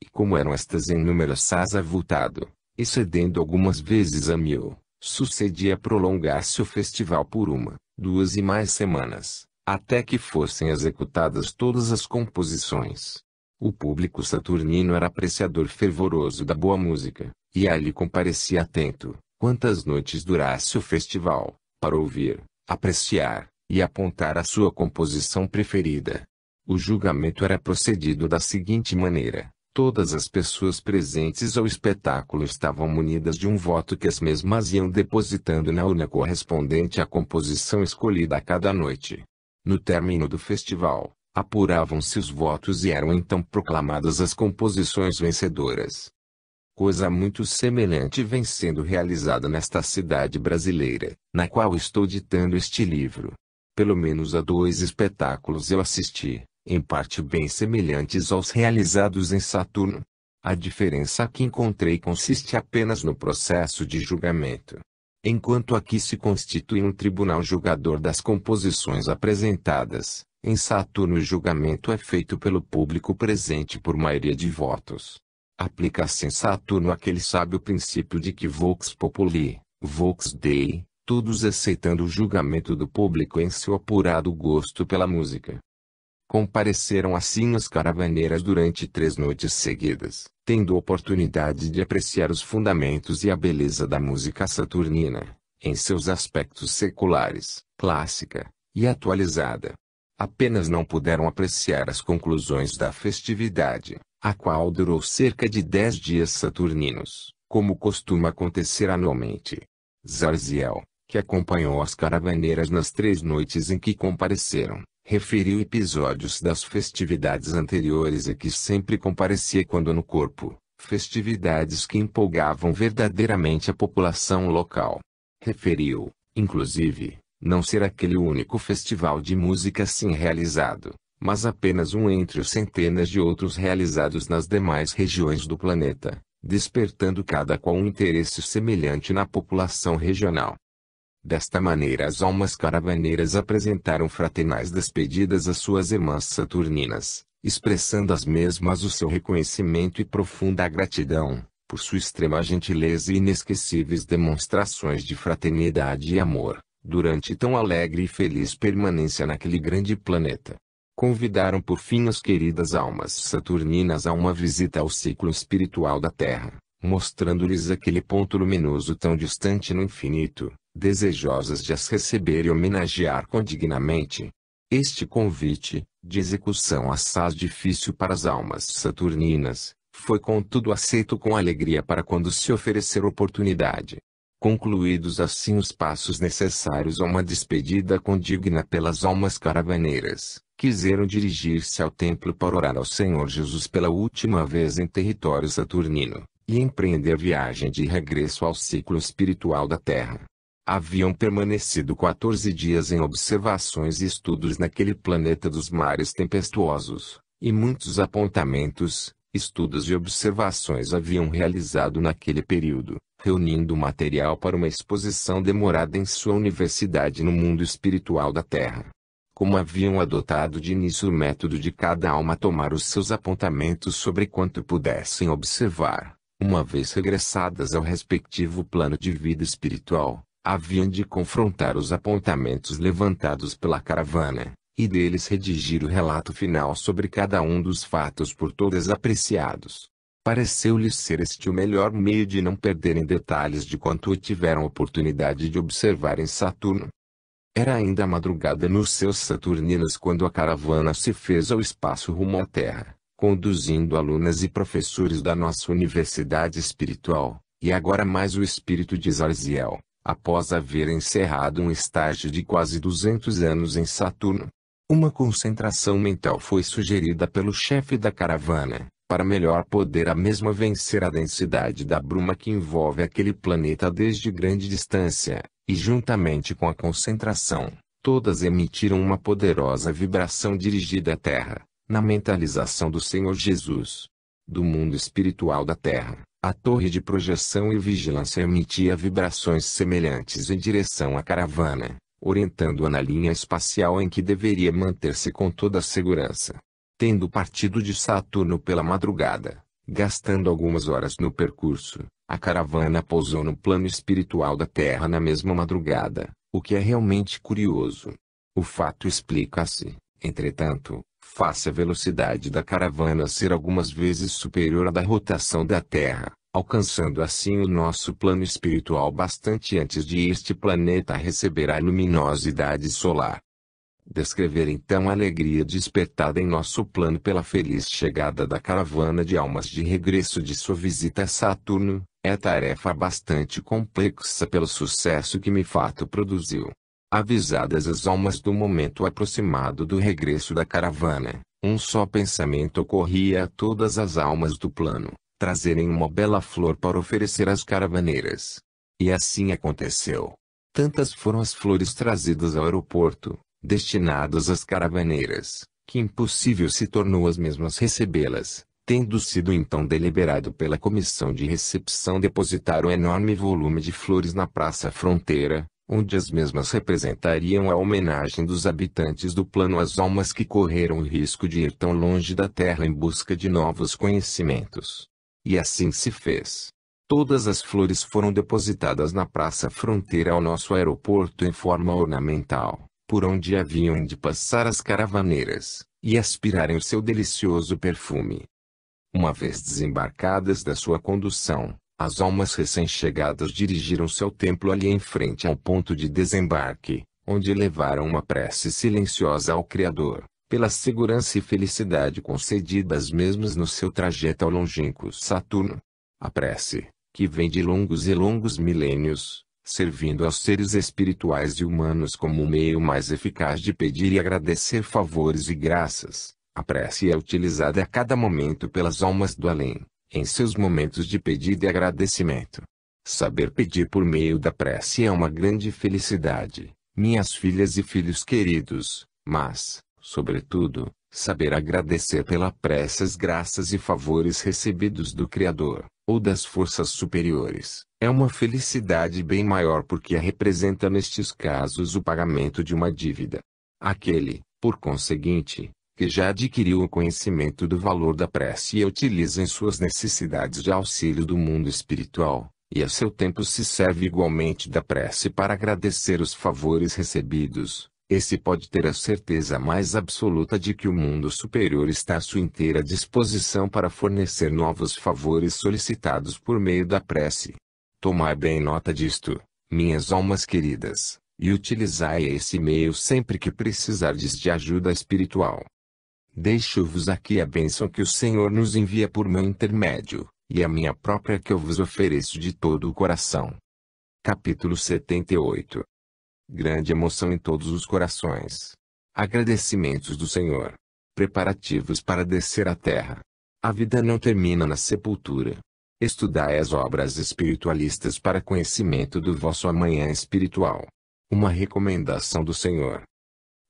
E como eram estas em número assaz avultado, excedendo algumas vezes a 1000, sucedia prolongar-se o festival por 1, 2 e mais semanas, até que fossem executadas todas as composições. O público saturnino era apreciador fervoroso da boa música, e ali comparecia atento, quantas noites durasse o festival, para ouvir, apreciar, e apontar a sua composição preferida. O julgamento era procedido da seguinte maneira: todas as pessoas presentes ao espetáculo estavam munidas de um voto que as mesmas iam depositando na urna correspondente à composição escolhida a cada noite. No término do festival, apuravam-se os votos e eram então proclamadas as composições vencedoras. Coisa muito semelhante vem sendo realizada nesta cidade brasileira, na qual estou ditando este livro. Pelo menos a 2 espetáculos eu assisti, em parte bem semelhantes aos realizados em Saturno. A diferença que encontrei consiste apenas no processo de julgamento. Enquanto aqui se constitui um tribunal julgador das composições apresentadas, em Saturno o julgamento é feito pelo público presente por maioria de votos. Aplica-se em Saturno aquele sábio princípio de que vox populi, vox Dei, todos aceitando o julgamento do público em seu apurado gosto pela música. Compareceram assim as caravaneiras durante 3 noites seguidas, tendo oportunidade de apreciar os fundamentos e a beleza da música saturnina, em seus aspectos seculares, clássica e atualizada. Apenas não puderam apreciar as conclusões da festividade, a qual durou cerca de 10 dias saturninos, como costuma acontecer anualmente. Zarziel, que acompanhou as caravaneiras nas 3 noites em que compareceram, referiu episódios das festividades anteriores e que sempre comparecia quando no corpo, festividades que empolgavam verdadeiramente a população local. Referiu, inclusive, não ser aquele o único festival de música assim realizado, mas apenas um entre os centenas de outros realizados nas demais regiões do planeta, despertando cada qual um interesse semelhante na população regional. Desta maneira as almas caravaneiras apresentaram fraternais despedidas às suas irmãs saturninas, expressando as mesmas o seu reconhecimento e profunda gratidão, por sua extrema gentileza e inesquecíveis demonstrações de fraternidade e amor, durante tão alegre e feliz permanência naquele grande planeta. Convidaram por fim as queridas almas saturninas a uma visita ao ciclo espiritual da Terra, mostrando-lhes aquele ponto luminoso tão distante no infinito, desejosas de as receber e homenagear condignamente. Este convite, de execução assaz difícil para as almas saturninas, foi contudo aceito com alegria para quando se oferecer oportunidade. Concluídos assim os passos necessários a uma despedida condigna pelas almas caravaneiras, quiseram dirigir-se ao templo para orar ao Senhor Jesus pela última vez em território saturnino, e empreender viagem de regresso ao ciclo espiritual da Terra. Haviam permanecido 14 dias em observações e estudos naquele planeta dos mares tempestuosos, e muitos apontamentos, estudos e observações haviam realizado naquele período, reunindo material para uma exposição demorada em sua universidade no mundo espiritual da Terra. Como haviam adotado de início o método de cada alma tomar os seus apontamentos sobre quanto pudessem observar, uma vez regressadas ao respectivo plano de vida espiritual, haviam de confrontar os apontamentos levantados pela caravana, e deles redigir o relato final sobre cada um dos fatos por todas apreciados. Pareceu-lhes ser este o melhor meio de não perderem detalhes de quanto tiveram oportunidade de observar em Saturno. Era ainda a madrugada nos seus saturninos quando a caravana se fez ao espaço rumo à Terra, conduzindo alunas e professores da nossa universidade espiritual, e agora mais o espírito de Zarziel, após haver encerrado um estágio de quase 200 anos em Saturno. Uma concentração mental foi sugerida pelo chefe da caravana, para melhor poder a mesma vencer a densidade da bruma que envolve aquele planeta desde grande distância, e juntamente com a concentração, todas emitiram uma poderosa vibração dirigida à Terra, na mentalização do Senhor Jesus. Do mundo espiritual da Terra, a torre de projeção e vigilância emitia vibrações semelhantes em direção à caravana, orientando-a na linha espacial em que deveria manter-se com toda a segurança. Tendo partido de Saturno pela madrugada, gastando algumas horas no percurso, a caravana pousou no plano espiritual da Terra na mesma madrugada, o que é realmente curioso. O fato explica-se, entretanto, face à velocidade da caravana ser algumas vezes superior à da rotação da Terra, alcançando assim o nosso plano espiritual bastante antes de este planeta receber a luminosidade solar. Descrever então a alegria despertada em nosso plano pela feliz chegada da caravana de almas de regresso de sua visita a Saturno, é tarefa bastante complexa pelo sucesso que me fato produziu. Avisadas as almas do momento aproximado do regresso da caravana, um só pensamento ocorria a todas as almas do plano: trazerem uma bela flor para oferecer às caravaneiras. E assim aconteceu. Tantas foram as flores trazidas ao aeroporto, destinadas às caravaneiras, que impossível se tornou as mesmas recebê-las, tendo sido então deliberado pela comissão de recepção depositar um enorme volume de flores na praça fronteira, onde as mesmas representariam a homenagem dos habitantes do plano às almas que correram o risco de ir tão longe da Terra em busca de novos conhecimentos. E assim se fez. Todas as flores foram depositadas na praça fronteira ao nosso aeroporto em forma ornamental, por onde haviam de passar as caravaneiras, e aspirarem o seu delicioso perfume. Uma vez desembarcadas da sua condução, as almas recém-chegadas dirigiram-se ao templo ali em frente ao ponto de desembarque, onde levaram uma prece silenciosa ao Criador, pela segurança e felicidade concedidas mesmas no seu trajeto ao longínquo Saturno. A prece, que vem de longos e longos milênios, servindo aos seres espirituais e humanos como o meio mais eficaz de pedir e agradecer favores e graças, a prece é utilizada a cada momento pelas almas do além, em seus momentos de pedido e agradecimento. Saber pedir por meio da prece é uma grande felicidade, minhas filhas e filhos queridos, mas, sobretudo, saber agradecer pela prece as graças e favores recebidos do Criador, ou das forças superiores, é uma felicidade bem maior porque representa nestes casos o pagamento de uma dívida. Aquele, por conseguinte, que já adquiriu o conhecimento do valor da prece e a utiliza em suas necessidades de auxílio do mundo espiritual, e a seu tempo se serve igualmente da prece para agradecer os favores recebidos, esse pode ter a certeza mais absoluta de que o mundo superior está à sua inteira disposição para fornecer novos favores solicitados por meio da prece. Tomai bem nota disto, minhas almas queridas, e utilizai esse meio sempre que precisardes de ajuda espiritual. Deixo-vos aqui a bênção que o Senhor nos envia por meu intermédio, e a minha própria que eu vos ofereço de todo o coração. Capítulo 78. Grande emoção em todos os corações. Agradecimentos do Senhor. Preparativos para descer à terra. A vida não termina na sepultura. Estudai as obras espiritualistas para conhecimento do vosso amanhã espiritual. Uma recomendação do Senhor.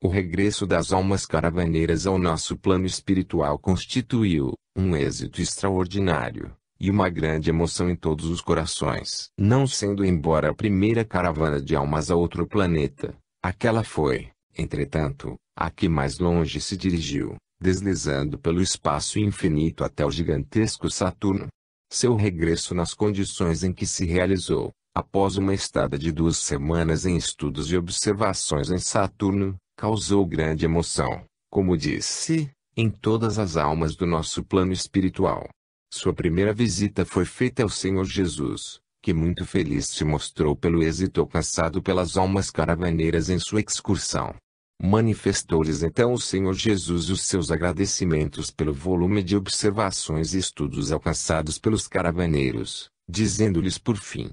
O regresso das almas caravaneiras ao nosso plano espiritual constituiu um êxito extraordinário e uma grande emoção em todos os corações. Não sendo embora a primeira caravana de almas a outro planeta, aquela foi, entretanto, a que mais longe se dirigiu, deslizando pelo espaço infinito até o gigantesco Saturno. Seu regresso nas condições em que se realizou, após uma estada de 2 semanas em estudos e observações em Saturno, causou grande emoção, como disse, em todas as almas do nosso plano espiritual. Sua primeira visita foi feita ao Senhor Jesus, que muito feliz se mostrou pelo êxito alcançado pelas almas caravaneiras em sua excursão. Manifestou-lhes então o Senhor Jesus os seus agradecimentos pelo volume de observações e estudos alcançados pelos caravaneiros, dizendo-lhes por fim: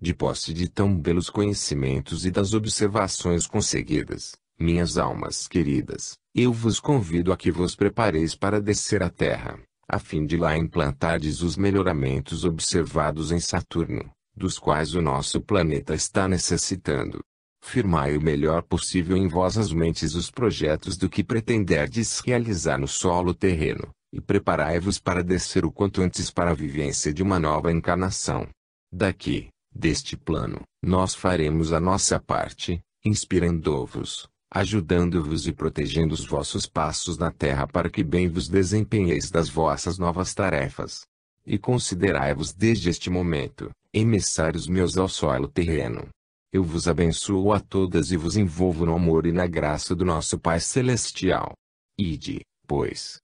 de posse de tão belos conhecimentos e das observações conseguidas, minhas almas queridas, eu vos convido a que vos prepareis para descer à terra, a fim de lá implantardes os melhoramentos observados em Saturno, dos quais o nosso planeta está necessitando. Firmai o melhor possível em vossas mentes os projetos do que pretenderdes realizar no solo terreno, e preparai-vos para descer o quanto antes para a vivência de uma nova encarnação. Daqui, deste plano, nós faremos a nossa parte, inspirando-vos, ajudando-vos e protegendo os vossos passos na terra para que bem vos desempenheis das vossas novas tarefas. E considerai-vos desde este momento, emissários meus ao solo terreno. Eu vos abençoo a todas e vos envolvo no amor e na graça do nosso Pai Celestial. Ide, pois.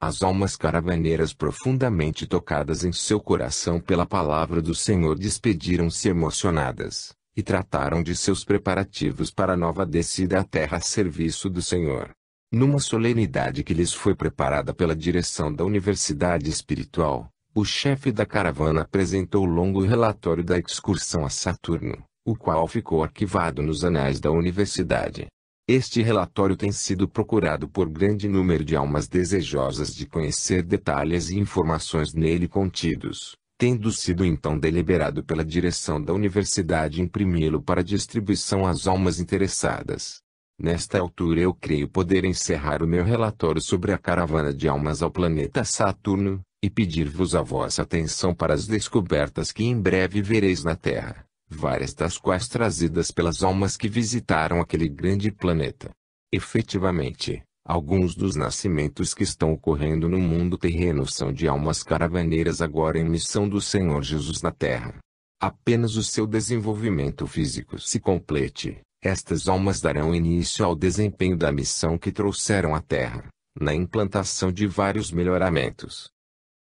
As almas caravaneiras profundamente tocadas em seu coração pela palavra do Senhor despediram-se emocionadas, e trataram de seus preparativos para a nova descida à terra a serviço do Senhor. Numa solenidade que lhes foi preparada pela direção da Universidade Espiritual, o chefe da caravana apresentou o longo relatório da excursão a Saturno, o qual ficou arquivado nos anais da universidade. Este relatório tem sido procurado por grande número de almas desejosas de conhecer detalhes e informações nele contidos, tendo sido então deliberado pela direção da universidade imprimi-lo para distribuição às almas interessadas. Nesta altura eu creio poder encerrar o meu relatório sobre a caravana de almas ao planeta Saturno, e pedir-vos a vossa atenção para as descobertas que em breve vereis na Terra, várias das quais trazidas pelas almas que visitaram aquele grande planeta. Efetivamente, alguns dos nascimentos que estão ocorrendo no mundo terreno são de almas caravaneiras agora em missão do Senhor Jesus na Terra. Apenas o seu desenvolvimento físico se complete, estas almas darão início ao desempenho da missão que trouxeram à Terra, na implantação de vários melhoramentos.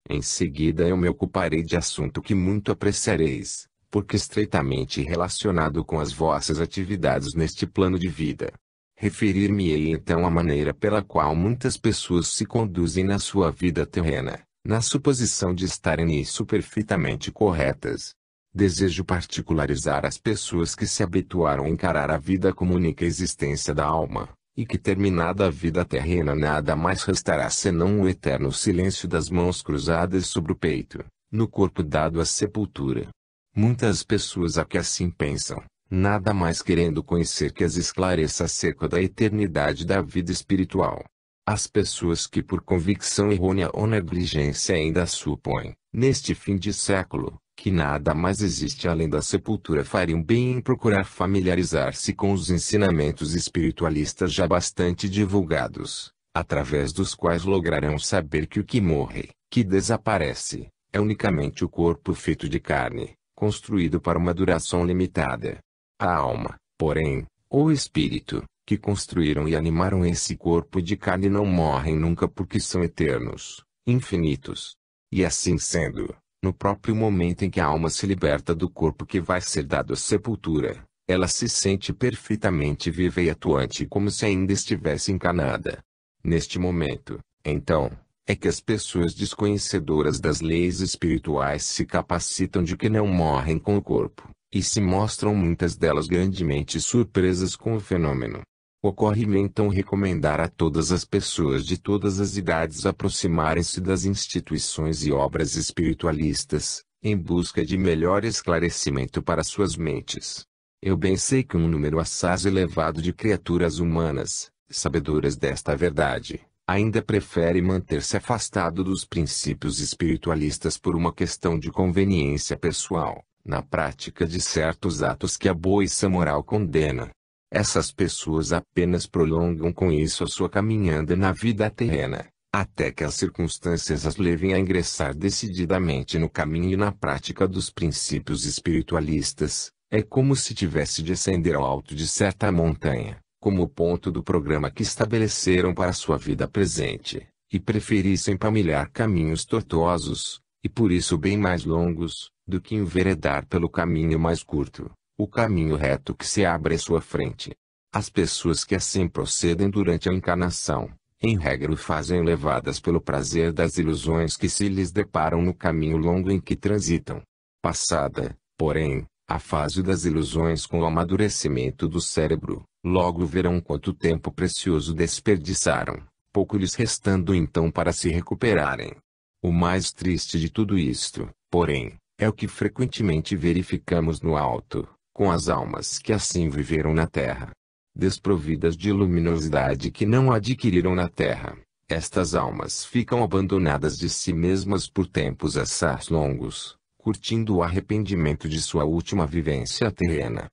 Em seguida eu me ocuparei de assunto que muito apreciareis, porque estreitamente relacionado com as vossas atividades neste plano de vida. Referir-me-ei então à maneira pela qual muitas pessoas se conduzem na sua vida terrena, na suposição de estarem nisso perfeitamente corretas. Desejo particularizar as pessoas que se habituaram a encarar a vida como única existência da alma, e que terminada a vida terrena nada mais restará senão o eterno silêncio das mãos cruzadas sobre o peito, no corpo dado à sepultura. Muitas pessoas que assim pensam, nada mais querendo conhecer que as esclareça acerca da eternidade da vida espiritual. As pessoas que por convicção errônea ou negligência ainda supõem, neste fim de século, que nada mais existe além da sepultura fariam bem em procurar familiarizar-se com os ensinamentos espiritualistas já bastante divulgados, através dos quais lograrão saber que o que morre, que desaparece, é unicamente o corpo feito de carne, construído para uma duração limitada. A alma, porém, ou espírito, que construíram e animaram esse corpo de carne não morrem nunca porque são eternos, infinitos. E assim sendo, no próprio momento em que a alma se liberta do corpo que vai ser dado à sepultura, ela se sente perfeitamente viva e atuante como se ainda estivesse encarnada. Neste momento, então, é que as pessoas desconhecedoras das leis espirituais se capacitam de que não morrem com o corpo, e se mostram muitas delas grandemente surpresas com o fenômeno. Ocorre-me então recomendar a todas as pessoas de todas as idades aproximarem-se das instituições e obras espiritualistas, em busca de melhor esclarecimento para suas mentes. Eu bem sei que um número assaz elevado de criaturas humanas, sabedoras desta verdade, ainda prefere manter-se afastado dos princípios espiritualistas por uma questão de conveniência pessoal, na prática de certos atos que a boa moral condena. Essas pessoas apenas prolongam com isso a sua caminhada na vida terrena, até que as circunstâncias as levem a ingressar decididamente no caminho e na prática dos princípios espiritualistas. É como se tivesse de ascender ao alto de certa montanha, como o ponto do programa que estabeleceram para sua vida presente, e preferissem palmilhar caminhos tortuosos, e por isso bem mais longos, do que enveredar pelo caminho mais curto, o caminho reto que se abre à sua frente. As pessoas que assim procedem durante a encarnação, em regra o fazem levadas pelo prazer das ilusões que se lhes deparam no caminho longo em que transitam. Passada, porém, a fase das ilusões com o amadurecimento do cérebro, logo verão quanto tempo precioso desperdiçaram, pouco lhes restando então para se recuperarem. O mais triste de tudo isto, porém, é o que frequentemente verificamos no alto, com as almas que assim viveram na terra. Desprovidas de luminosidade que não adquiriram na terra, estas almas ficam abandonadas de si mesmas por tempos assaz longos, curtindo o arrependimento de sua última vivência terrena.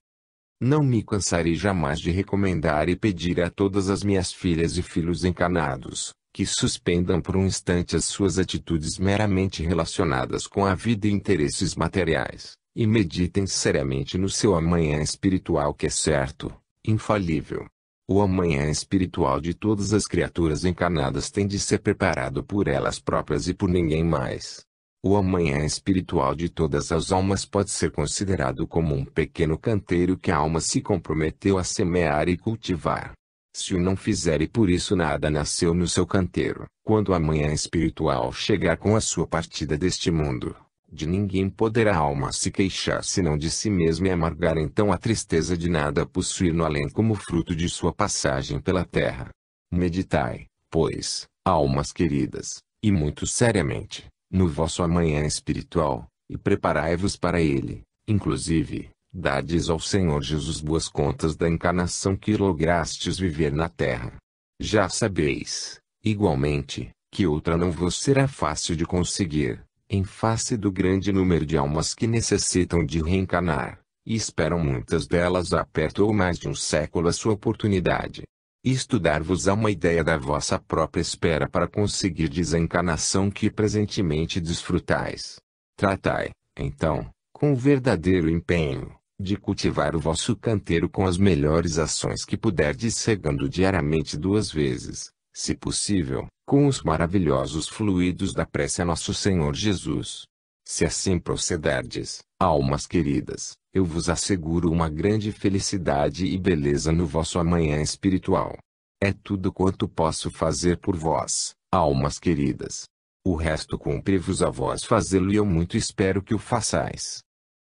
Não me cansarei jamais de recomendar e pedir a todas as minhas filhas e filhos encarnados, que suspendam por um instante as suas atitudes meramente relacionadas com a vida e interesses materiais, e meditem seriamente no seu amanhã espiritual que é certo, infalível. O amanhã espiritual de todas as criaturas encarnadas tem de ser preparado por elas próprias e por ninguém mais. O amanhã espiritual de todas as almas pode ser considerado como um pequeno canteiro que a alma se comprometeu a semear e cultivar. Se o não fizer e por isso nada nasceu no seu canteiro, quando o amanhã espiritual chegar com a sua partida deste mundo, de ninguém poderá a alma se queixar senão de si mesma e amargar então a tristeza de nada possuir no além como fruto de sua passagem pela terra. Meditai, pois, almas queridas, e muito seriamente, no vosso amanhã espiritual, e preparai-vos para ele, inclusive, dardes ao Senhor Jesus boas contas da encarnação que lograstes viver na terra. Já sabeis, igualmente, que outra não vos será fácil de conseguir, em face do grande número de almas que necessitam de reencarnar, e esperam muitas delas há perto ou mais de um século a sua oportunidade. Isto dar-vos-á uma ideia da vossa própria espera para conseguirdes a encarnação que presentemente desfrutais. Tratai, então, com o verdadeiro empenho, de cultivar o vosso canteiro com as melhores ações que puderdes, regando diariamente 2 vezes, se possível, com os maravilhosos fluidos da prece a nosso Senhor Jesus. Se assim procederdes, almas queridas, eu vos asseguro uma grande felicidade e beleza no vosso amanhã espiritual. É tudo quanto posso fazer por vós, almas queridas. O resto cumpre-vos a vós fazê-lo e eu muito espero que o façais.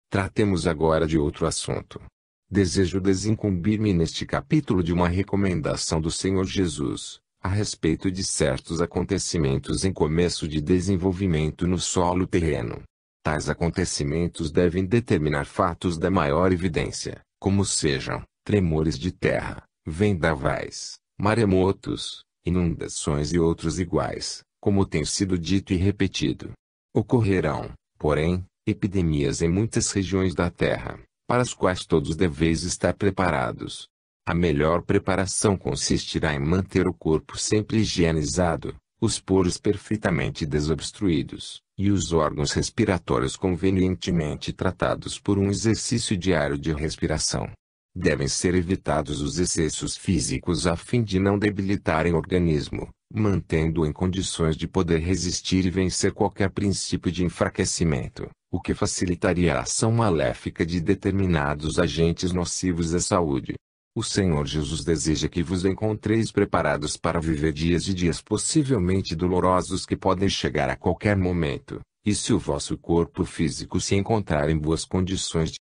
Tratemos agora de outro assunto. Desejo desincumbir-me neste capítulo de uma recomendação do Senhor Jesus, a respeito de certos acontecimentos em começo de desenvolvimento no solo terreno. Tais acontecimentos devem determinar fatos da maior evidência, como sejam tremores de terra, vendavais, maremotos, inundações e outros iguais, como tem sido dito e repetido. Ocorrerão, porém, epidemias em muitas regiões da terra, para as quais todos deveis estar preparados. A melhor preparação consistirá em manter o corpo sempre higienizado, os poros perfeitamente desobstruídos, e os órgãos respiratórios convenientemente tratados por um exercício diário de respiração. Devem ser evitados os excessos físicos a fim de não debilitarem o organismo, mantendo-o em condições de poder resistir e vencer qualquer princípio de enfraquecimento, o que facilitaria a ação maléfica de determinados agentes nocivos à saúde. O Senhor Jesus deseja que vos encontreis preparados para viver dias e dias possivelmente dolorosos que podem chegar a qualquer momento, e se o vosso corpo físico se encontrar em boas condições de